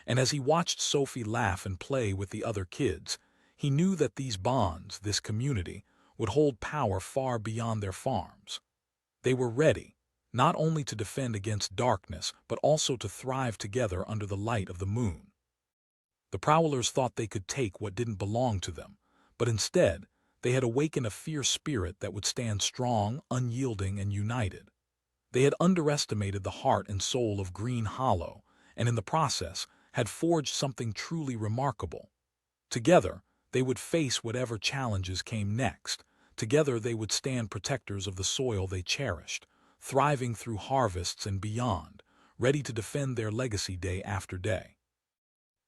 S1: And as he watched Sophie laugh and play with the other kids, he knew that these bonds, this community, would hold power far beyond their farms. They were ready, not only to defend against darkness, but also to thrive together under the light of the moon. The Prowlers thought they could take what didn't belong to them, but instead, they had awakened a fierce spirit that would stand strong, unyielding, and united. They had underestimated the heart and soul of Green Hollow, and in the process, had forged something truly remarkable. Together, they would face whatever challenges came next. Together, they would stand protectors of the soil they cherished, thriving through harvests and beyond, ready to defend their legacy day after day.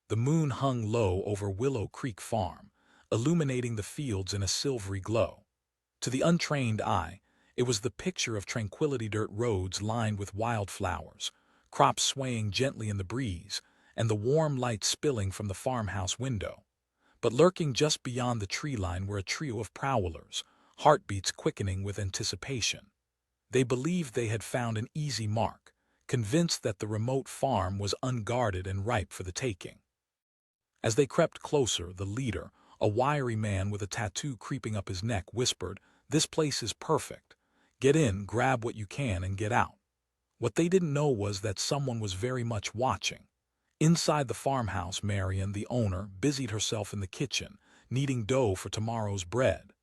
S1: The moon hung low over Willow Creek Farm, illuminating the fields in a silvery glow. To the untrained eye, it was the picture of tranquility, dirt roads lined with wildflowers, crops swaying gently in the breeze, and the warm light spilling from the farmhouse window. But lurking just beyond the tree line were a trio of prowlers, heartbeats quickening with anticipation. They believed they had found an easy mark, convinced that the remote farm was unguarded and ripe for the taking. As they crept closer, the leader, a wiry man with a tattoo creeping up his neck, whispered, "This place is perfect. Get in, grab what you can, and get out." What they didn't know was that someone was very much watching. Inside the farmhouse, Marion, the owner, busied herself in the kitchen, kneading dough for tomorrow's bread.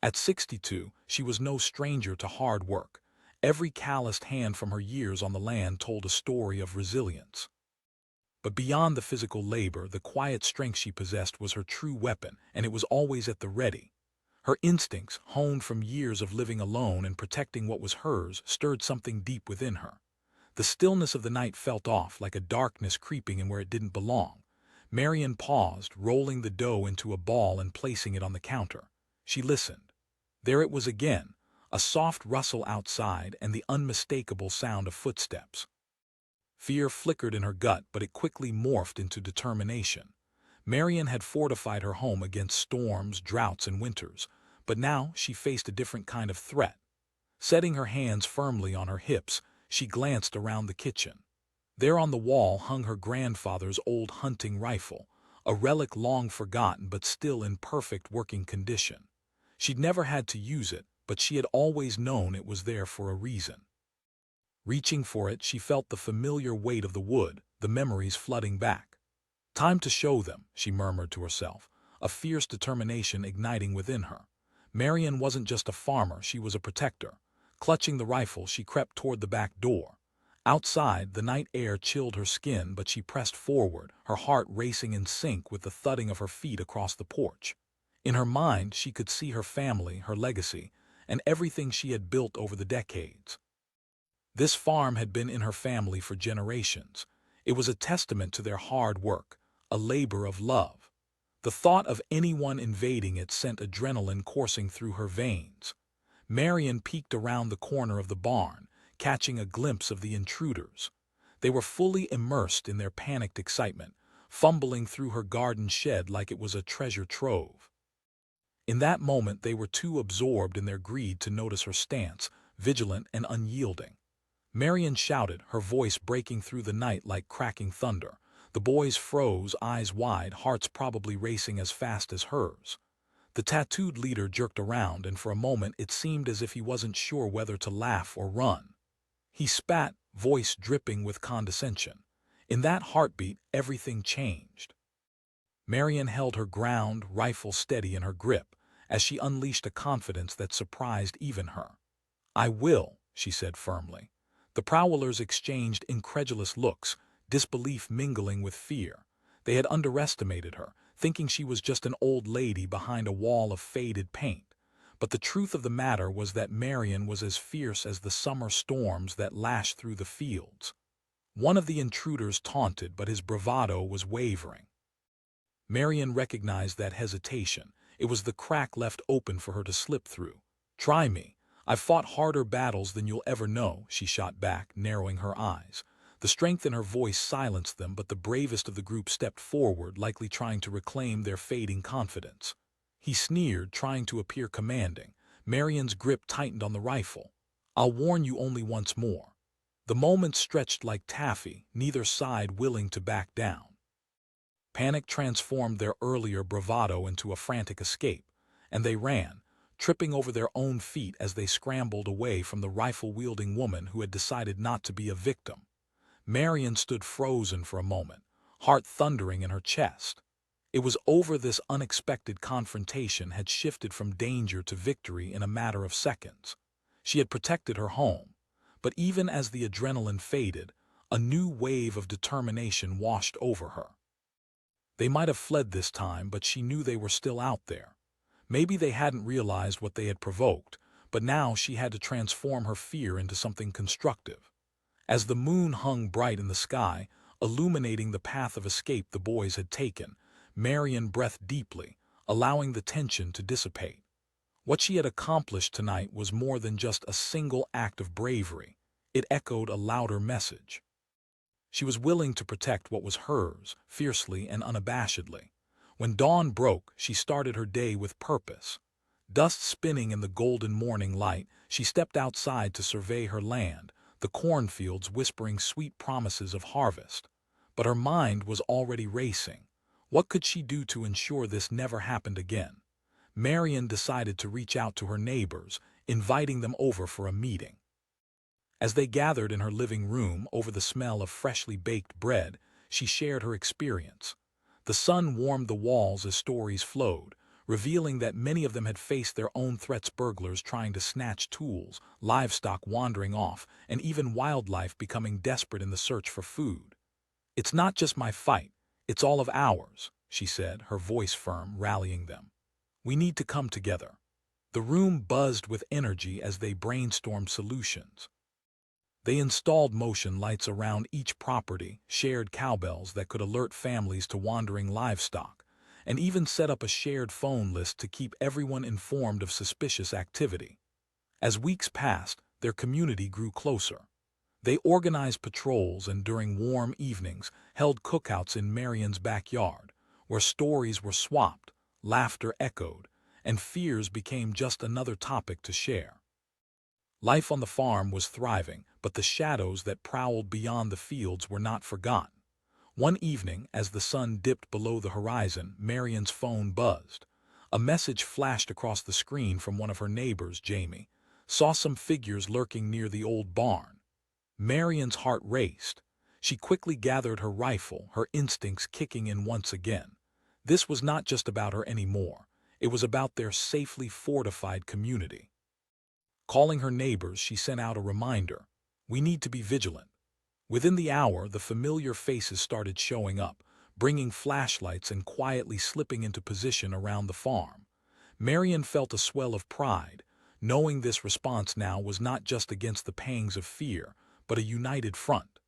S1: At 62, she was no stranger to hard work. Every calloused hand from her years on the land told a story of resilience. But beyond the physical labor, the quiet strength she possessed was her true weapon, and it was always at the ready. Her instincts, honed from years of living alone and protecting what was hers, stirred something deep within her. The stillness of the night felt off, like a darkness creeping in where it didn't belong. Marion paused, rolling the dough into a ball and placing it on the counter. She listened. There it was again, a soft rustle outside and the unmistakable sound of footsteps. Fear flickered in her gut, but it quickly morphed into determination. Marion had fortified her home against storms, droughts, and winters, but now she faced a different kind of threat. Setting her hands firmly on her hips, she glanced around the kitchen. There on the wall hung her grandfather's old hunting rifle, a relic long forgotten but still in perfect working condition. She'd never had to use it, but she had always known it was there for a reason. Reaching for it, she felt the familiar weight of the wood, the memories flooding back. "Time to show them," she murmured to herself, a fierce determination igniting within her. Marion wasn't just a farmer, she was a protector. Clutching the rifle, she crept toward the back door. Outside, the night air chilled her skin, but she pressed forward, her heart racing in sync with the thudding of her feet across the porch. In her mind, she could see her family, her legacy, and everything she had built over the decades. This farm had been in her family for generations. It was a testament to their hard work, a labor of love. The thought of anyone invading it sent adrenaline coursing through her veins. Marion peeked around the corner of the barn, catching a glimpse of the intruders. They were fully immersed in their panicked excitement, fumbling through her garden shed like it was a treasure trove. In that moment, they were too absorbed in their greed to notice her stance, vigilant and unyielding. Marion shouted, her voice breaking through the night like cracking thunder. The boys froze, eyes wide, hearts probably racing as fast as hers. The tattooed leader jerked around, and for a moment it seemed as if he wasn't sure whether to laugh or run. He spat, voice dripping with condescension. In that heartbeat, everything changed. Marion held her ground, rifle steady in her grip, as she unleashed a confidence that surprised even her. "I will," she said firmly. The Prowlers exchanged incredulous looks, disbelief mingling with fear. They had underestimated her, thinking she was just an old lady behind a wall of faded paint. But the truth of the matter was that Marion was as fierce as the summer storms that lashed through the fields. One of the intruders taunted, but his bravado was wavering. Marion recognized that hesitation. It was the crack left open for her to slip through. "Try me. I've fought harder battles than you'll ever know," she shot back, narrowing her eyes. The strength in her voice silenced them, but the bravest of the group stepped forward, likely trying to reclaim their fading confidence. He sneered, trying to appear commanding. Marion's grip tightened on the rifle. "I'll warn you only once more." The moments stretched like taffy, neither side willing to back down. Panic transformed their earlier bravado into a frantic escape, and they ran, tripping over their own feet as they scrambled away from the rifle-wielding woman who had decided not to be a victim. Marion stood frozen for a moment, heart thundering in her chest. It was over this unexpected confrontation had shifted from danger to victory in a matter of seconds. She had protected her home, but even as the adrenaline faded, a new wave of determination washed over her. They might have fled this time, but she knew they were still out there. Maybe they hadn't realized what they had provoked, but now she had to transform her fear into something constructive. As the moon hung bright in the sky, illuminating the path of escape the boys had taken, Marion breathed deeply, allowing the tension to dissipate. What she had accomplished tonight was more than just a single act of bravery. It echoed a louder message. She was willing to protect what was hers, fiercely and unabashedly. When dawn broke, she started her day with purpose. Dust spinning in the golden morning light, she stepped outside to survey her land, the cornfields whispering sweet promises of harvest. But her mind was already racing. What could she do to ensure this never happened again? Marion decided to reach out to her neighbors, inviting them over for a meeting. As they gathered in her living room over the smell of freshly baked bread, she shared her experience. The sun warmed the walls as stories flowed, revealing that many of them had faced their own threats: burglars trying to snatch tools, livestock wandering off, and even wildlife becoming desperate in the search for food. "It's not just my fight, it's all of ours," she said, her voice firm, rallying them. "We need to come together." The room buzzed with energy as they brainstormed solutions. They installed motion lights around each property, shared cowbells that could alert families to wandering livestock, and even set up a shared phone list to keep everyone informed of suspicious activity. As weeks passed, their community grew closer. They organized patrols and during warm evenings held cookouts in Marion's backyard, where stories were swapped, laughter echoed, and fears became just another topic to share. Life on the farm was thriving, but the shadows that prowled beyond the fields were not forgotten. One evening, as the sun dipped below the horizon, Marion's phone buzzed. A message flashed across the screen from one of her neighbors. "Jamie saw some figures lurking near the old barn." Marion's heart raced. She quickly gathered her rifle, her instincts kicking in once again. This was not just about her anymore. It was about their safely fortified community. Calling her neighbors, she sent out a reminder. "We need to be vigilant." Within the hour, the familiar faces started showing up, bringing flashlights and quietly slipping into position around the farm. Marion felt a swell of pride, knowing this response now was not just against the pangs of fear, but a united front.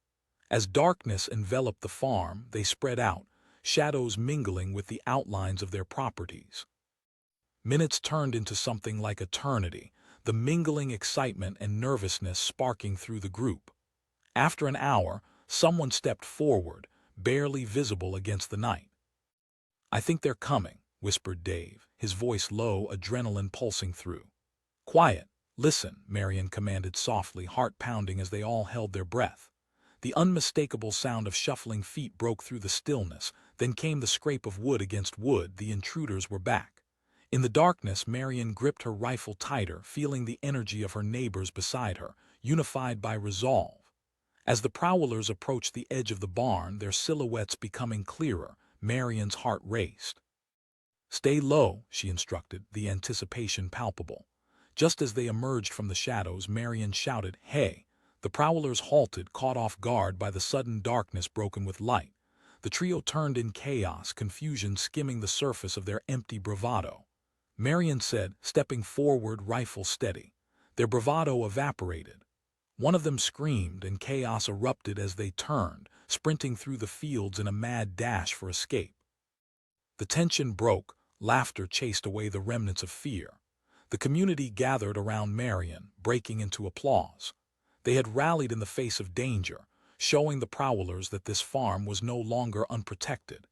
S1: As darkness enveloped the farm, they spread out, shadows mingling with the outlines of their properties. Minutes turned into something like eternity, the mingling excitement and nervousness sparking through the group. After an hour, someone stepped forward, barely visible against the night. "I think they're coming," whispered Dave, his voice low, adrenaline pulsing through. "Quiet, listen," Marion commanded softly, heart pounding as they all held their breath. The unmistakable sound of shuffling feet broke through the stillness, then came the scrape of wood against wood. The intruders were back. In the darkness, Marion gripped her rifle tighter, feeling the energy of her neighbors beside her, unified by resolve. As the Prowlers approached the edge of the barn, their silhouettes becoming clearer, Marion's heart raced. "Stay low," she instructed, the anticipation palpable. Just as they emerged from the shadows, Marion shouted, "Hey!" The Prowlers halted, caught off guard by the sudden darkness broken with light. The trio turned in chaos, confusion skimming the surface of their empty bravado. Marion said, stepping forward, rifle steady. Their bravado evaporated. One of them screamed, and chaos erupted as they turned, sprinting through the fields in a mad dash for escape. The tension broke, laughter chased away the remnants of fear. The community gathered around Marion, breaking into applause. They had rallied in the face of danger, showing the Prowlers that this farm was no longer unprotected.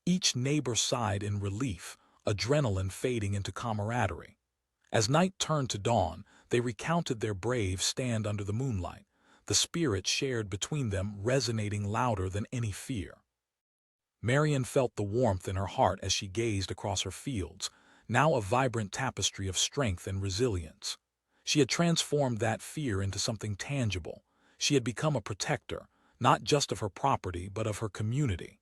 S1: Each neighbor sighed in relief, adrenaline fading into camaraderie. As night turned to dawn, they recounted their brave stand under the moonlight, the spirit shared between them resonating louder than any fear. Marion felt the warmth in her heart as she gazed across her fields, now a vibrant tapestry of strength and resilience. She had transformed that fear into something tangible. She had become a protector, not just of her property but of her community.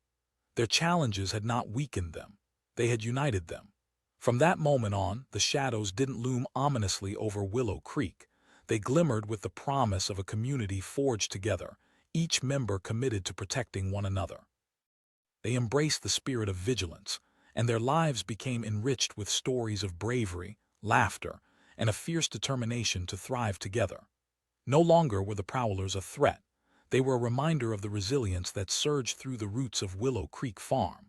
S1: Their challenges had not weakened them. They had united them. From that moment on, the shadows didn't loom ominously over Willow Creek. They glimmered with the promise of a community forged together, each member committed to protecting one another. They embraced the spirit of vigilance, and their lives became enriched with stories of bravery, laughter, and a fierce determination to thrive together. No longer were the Prowlers a threat. They were a reminder of the resilience that surged through the roots of Willow Creek Farm.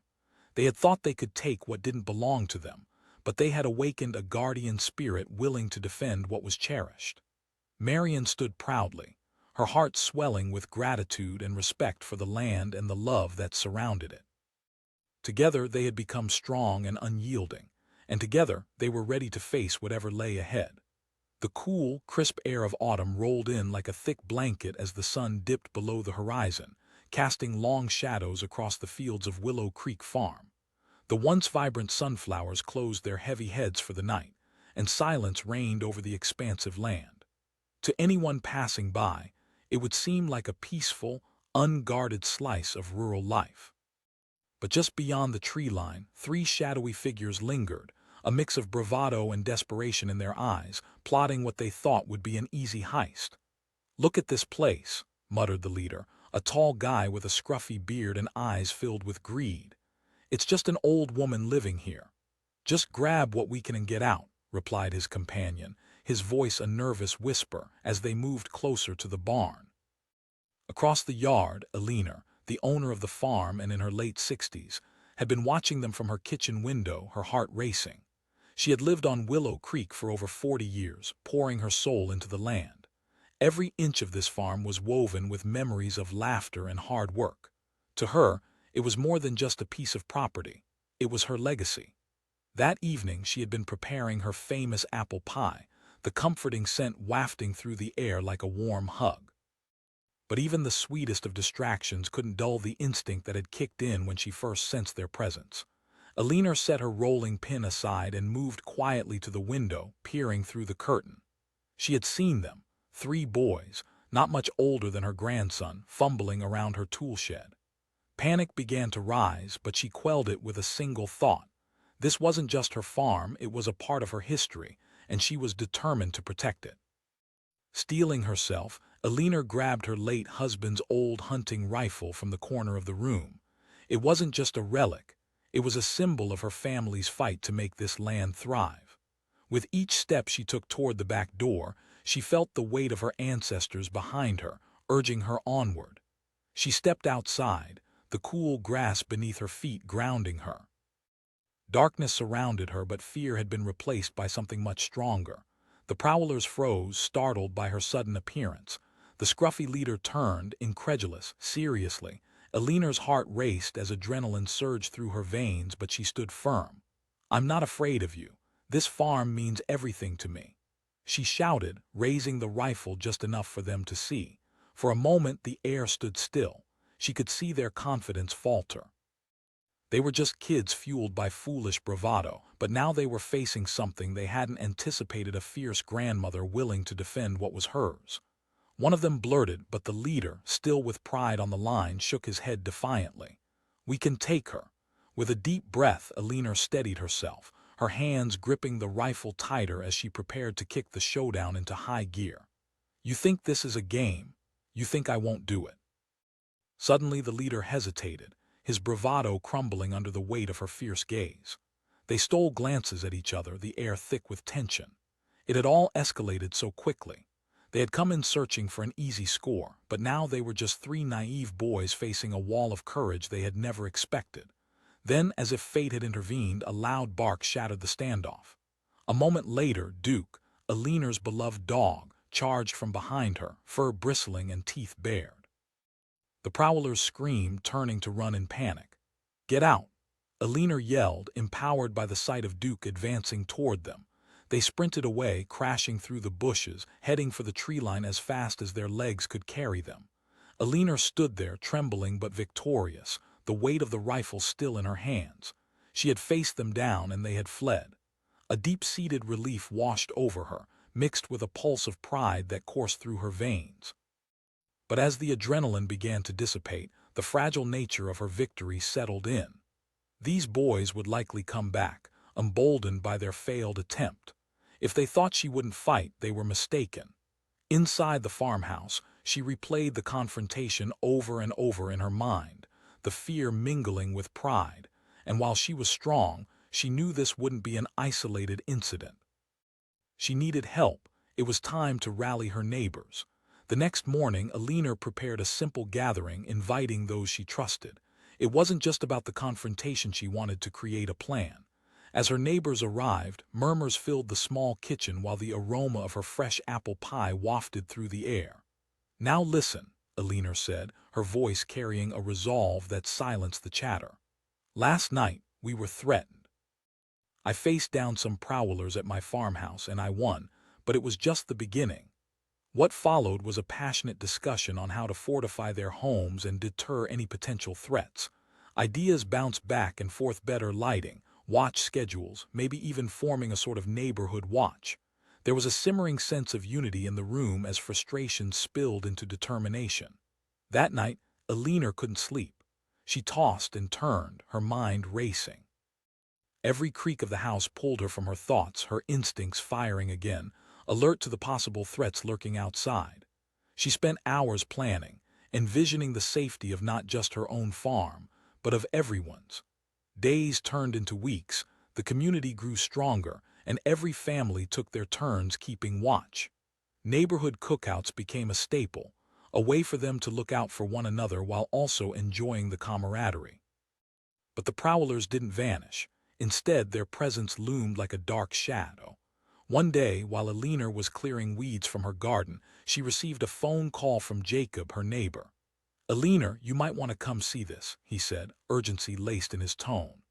S1: They had thought they could take what didn't belong to them, but they had awakened a guardian spirit willing to defend what was cherished. Marion stood proudly, her heart swelling with gratitude and respect for the land and the love that surrounded it. Together they had become strong and unyielding, and together they were ready to face whatever lay ahead. The cool, crisp air of autumn rolled in like a thick blanket as the sun dipped below the horizon, casting long shadows across the fields of Willow Creek Farm. The once vibrant sunflowers closed their heavy heads for the night, and silence reigned over the expansive land. To anyone passing by, it would seem like a peaceful, unguarded slice of rural life. But just beyond the tree line, three shadowy figures lingered, a mix of bravado and desperation in their eyes, plotting what they thought would be an easy heist. "Look at this place," muttered the leader, a tall guy with a scruffy beard and eyes filled with greed. "It's just an old woman living here." "Just grab what we can and get out," replied his companion, his voice a nervous whisper as they moved closer to the barn. Across the yard, Elena, the owner of the farm and in her late 60s, had been watching them from her kitchen window, her heart racing. She had lived on Willow Creek for over 40 years, pouring her soul into the land. Every inch of this farm was woven with memories of laughter and hard work. To her, it was more than just a piece of property. It was her legacy. That evening she had been preparing her famous apple pie, the comforting scent wafting through the air like a warm hug. But even the sweetest of distractions couldn't dull the instinct that had kicked in when she first sensed their presence. Elena set her rolling pin aside and moved quietly to the window, peering through the curtain. She had seen them, three boys, not much older than her grandson, fumbling around her tool shed. Panic began to rise, but she quelled it with a single thought. This wasn't just her farm, it was a part of her history, and she was determined to protect it. Steeling herself, Elena grabbed her late husband's old hunting rifle from the corner of the room. It wasn't just a relic, it was a symbol of her family's fight to make this land thrive. With each step she took toward the back door, she felt the weight of her ancestors behind her, urging her onward. She stepped outside, the cool grass beneath her feet grounding her. Darkness surrounded her, but fear had been replaced by something much stronger. The Prowlers froze, startled by her sudden appearance. The scruffy leader turned, incredulous, seriously. Elena's heart raced as adrenaline surged through her veins, but she stood firm. "I'm not afraid of you. This farm means everything to me," she shouted, raising the rifle just enough for them to see. For a moment the air stood still. She could see their confidence falter. They were just kids fueled by foolish bravado, but now they were facing something they hadn't anticipated: a fierce grandmother willing to defend what was hers. One of them blurted, but the leader, still with pride on the line, shook his head defiantly. "We can take her." With a deep breath, Alina steadied herself, her hands gripping the rifle tighter as she prepared to kick the showdown into high gear. "You think this is a game? You think I won't do it?" Suddenly the leader hesitated, his bravado crumbling under the weight of her fierce gaze. They stole glances at each other, the air thick with tension. It had all escalated so quickly. They had come in searching for an easy score, but now they were just three naive boys facing a wall of courage they had never expected. Then, as if fate had intervened, a loud bark shattered the standoff. A moment later, Duke, Alina's beloved dog, charged from behind her, fur bristling and teeth bared. The Prowlers screamed, turning to run in panic. "Get out!" Alina yelled, empowered by the sight of Duke advancing toward them. They sprinted away, crashing through the bushes, heading for the tree line as fast as their legs could carry them. Alina stood there, trembling but victorious, the weight of the rifle still in her hands. She had faced them down and they had fled. A deep-seated relief washed over her, mixed with a pulse of pride that coursed through her veins. But as the adrenaline began to dissipate, the fragile nature of her victory settled in. These boys would likely come back, emboldened by their failed attempt. If they thought she wouldn't fight, they were mistaken. Inside the farmhouse, she replayed the confrontation over and over in her mind, the fear mingling with pride, and while she was strong, she knew this wouldn't be an isolated incident. She needed help. It was time to rally her neighbors. The next morning, Alina prepared a simple gathering, inviting those she trusted. It wasn't just about the confrontation; she wanted to create a plan. As her neighbors arrived, murmurs filled the small kitchen while the aroma of her fresh apple pie wafted through the air. "Now listen," Alina said, her voice carrying a resolve that silenced the chatter. "Last night, we were threatened. I faced down some prowlers at my farmhouse and I won, but it was just the beginning. What followed was a passionate discussion on how to fortify their homes and deter any potential threats. Ideas bounced back and forth: better lighting, watch schedules, maybe even forming a sort of neighborhood watch. There was a simmering sense of unity in the room as frustration spilled into determination. That night, Alina couldn't sleep. She tossed and turned, her mind racing. Every creak of the house pulled her from her thoughts, her instincts firing again, alert to the possible threats lurking outside. She spent hours planning, envisioning the safety of not just her own farm, but of everyone's. Days turned into weeks, the community grew stronger, and every family took their turns keeping watch. Neighborhood cookouts became a staple, a way for them to look out for one another while also enjoying the camaraderie. But the prowlers didn't vanish. Instead, their presence loomed like a dark shadow. One day, while Alina was clearing weeds from her garden, she received a phone call from Jacob, her neighbor. "Alina, you might want to come see this," he said, urgency laced in his tone.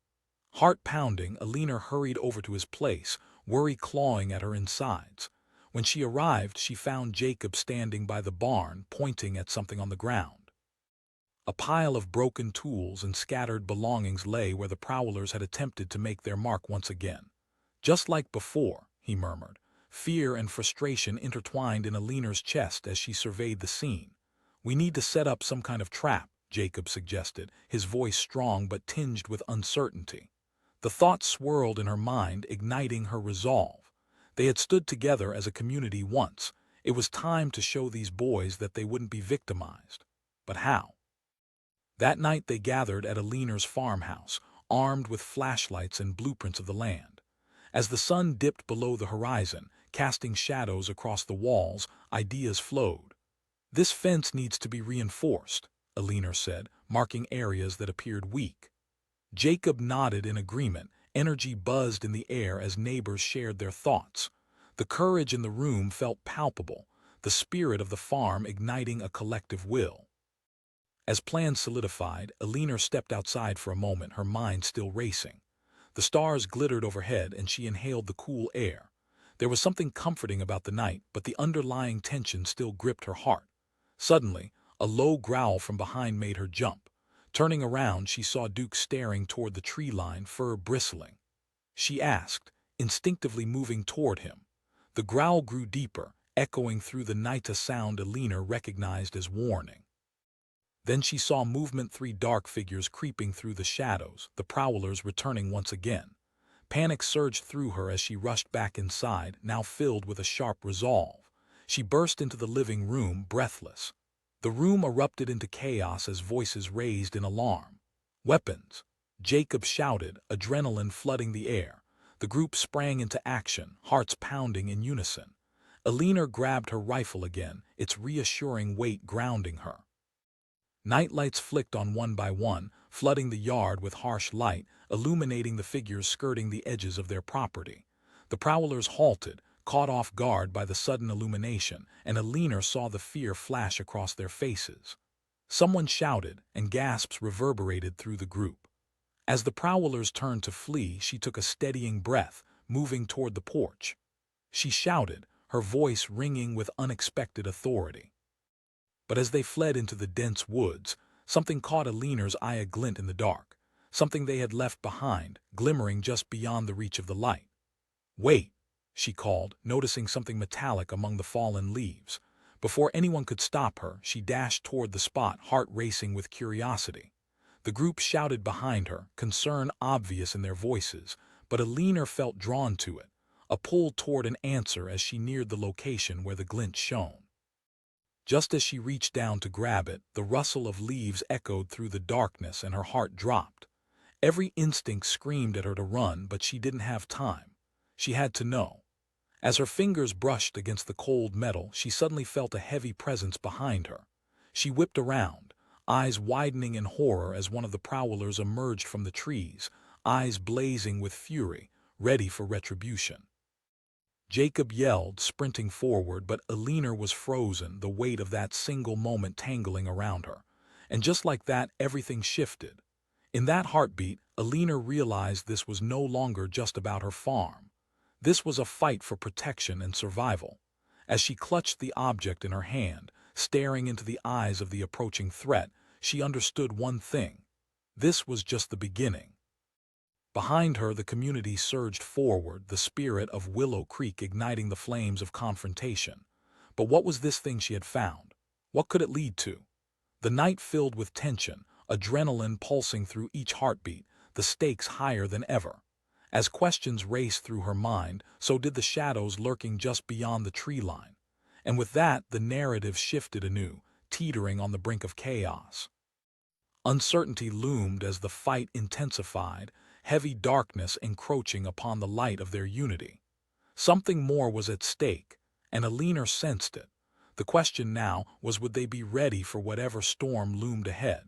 S1: Heart pounding, Alina hurried over to his place, worry clawing at her insides. When she arrived, she found Jacob standing by the barn, pointing at something on the ground. A pile of broken tools and scattered belongings lay where the prowlers had attempted to make their mark once again. "Just like before," he murmured, fear and frustration intertwined in Alina's chest as she surveyed the scene. "We need to set up some kind of trap," Jacob suggested, his voice strong but tinged with uncertainty. The thought swirled in her mind, igniting her resolve. They had stood together as a community once. It was time to show these boys that they wouldn't be victimized. But how? That night they gathered at Alina's farmhouse, armed with flashlights and blueprints of the land. As the sun dipped below the horizon, casting shadows across the walls, ideas flowed. "This fence needs to be reinforced," Alina said, marking areas that appeared weak. Jacob nodded in agreement, energy buzzed in the air as neighbors shared their thoughts. The courage in the room felt palpable, the spirit of the farm igniting a collective will. As plans solidified, Alina stepped outside for a moment, her mind still racing. The stars glittered overhead and she inhaled the cool air. There was something comforting about the night, but the underlying tension still gripped her heart. Suddenly, a low growl from behind made her jump. Turning around, she saw Duke staring toward the tree line, fur bristling. She asked, instinctively moving toward him. The growl grew deeper, echoing through the night, a sound Alina recognized as warning. Then she saw movement, 3 dark figures creeping through the shadows, the Prowlers returning once again. Panic surged through her as she rushed back inside, now filled with a sharp resolve. She burst into the living room, breathless. The room erupted into chaos as voices raised in alarm. "Weapons!" Jacob shouted, adrenaline flooding the air. The group sprang into action, hearts pounding in unison. Alina grabbed her rifle again, its reassuring weight grounding her. Nightlights flicked on one by one, flooding the yard with harsh light, illuminating the figures skirting the edges of their property. The Prowlers halted, caught off guard by the sudden illumination, and Alina saw the fear flash across their faces. Someone shouted, and gasps reverberated through the group. As the Prowlers turned to flee, she took a steadying breath, moving toward the porch. She shouted, her voice ringing with unexpected authority. But as they fled into the dense woods, something caught Alina's eye, a glint in the dark, something they had left behind, glimmering just beyond the reach of the light. "Wait," she called, noticing something metallic among the fallen leaves. Before anyone could stop her, she dashed toward the spot, heart racing with curiosity. The group shouted behind her, concern obvious in their voices, but Alina felt drawn to it, a pull toward an answer as she neared the location where the glint shone. Just as she reached down to grab it, the rustle of leaves echoed through the darkness and her heart dropped. Every instinct screamed at her to run, but she didn't have time. She had to know. As her fingers brushed against the cold metal, she suddenly felt a heavy presence behind her. She whipped around, eyes widening in horror as one of the Prowlers emerged from the trees, eyes blazing with fury, ready for retribution. Jacob yelled, sprinting forward, but Alina was frozen, the weight of that single moment tangling around her. And just like that, everything shifted. In that heartbeat, Alina realized this was no longer just about her farm. This was a fight for protection and survival. As she clutched the object in her hand, staring into the eyes of the approaching threat, she understood one thing. This was just the beginning. Behind her, the community surged forward, the spirit of Willow Creek igniting the flames of confrontation. But what was this thing she had found? What could it lead to? The night filled with tension, adrenaline pulsing through each heartbeat, the stakes higher than ever. As questions raced through her mind, so did the shadows lurking just beyond the tree line. And with that, the narrative shifted anew, teetering on the brink of chaos. Uncertainty loomed as the fight intensified, heavy darkness encroaching upon the light of their unity. Something more was at stake, and Alina sensed it. The question now was, would they be ready for whatever storm loomed ahead?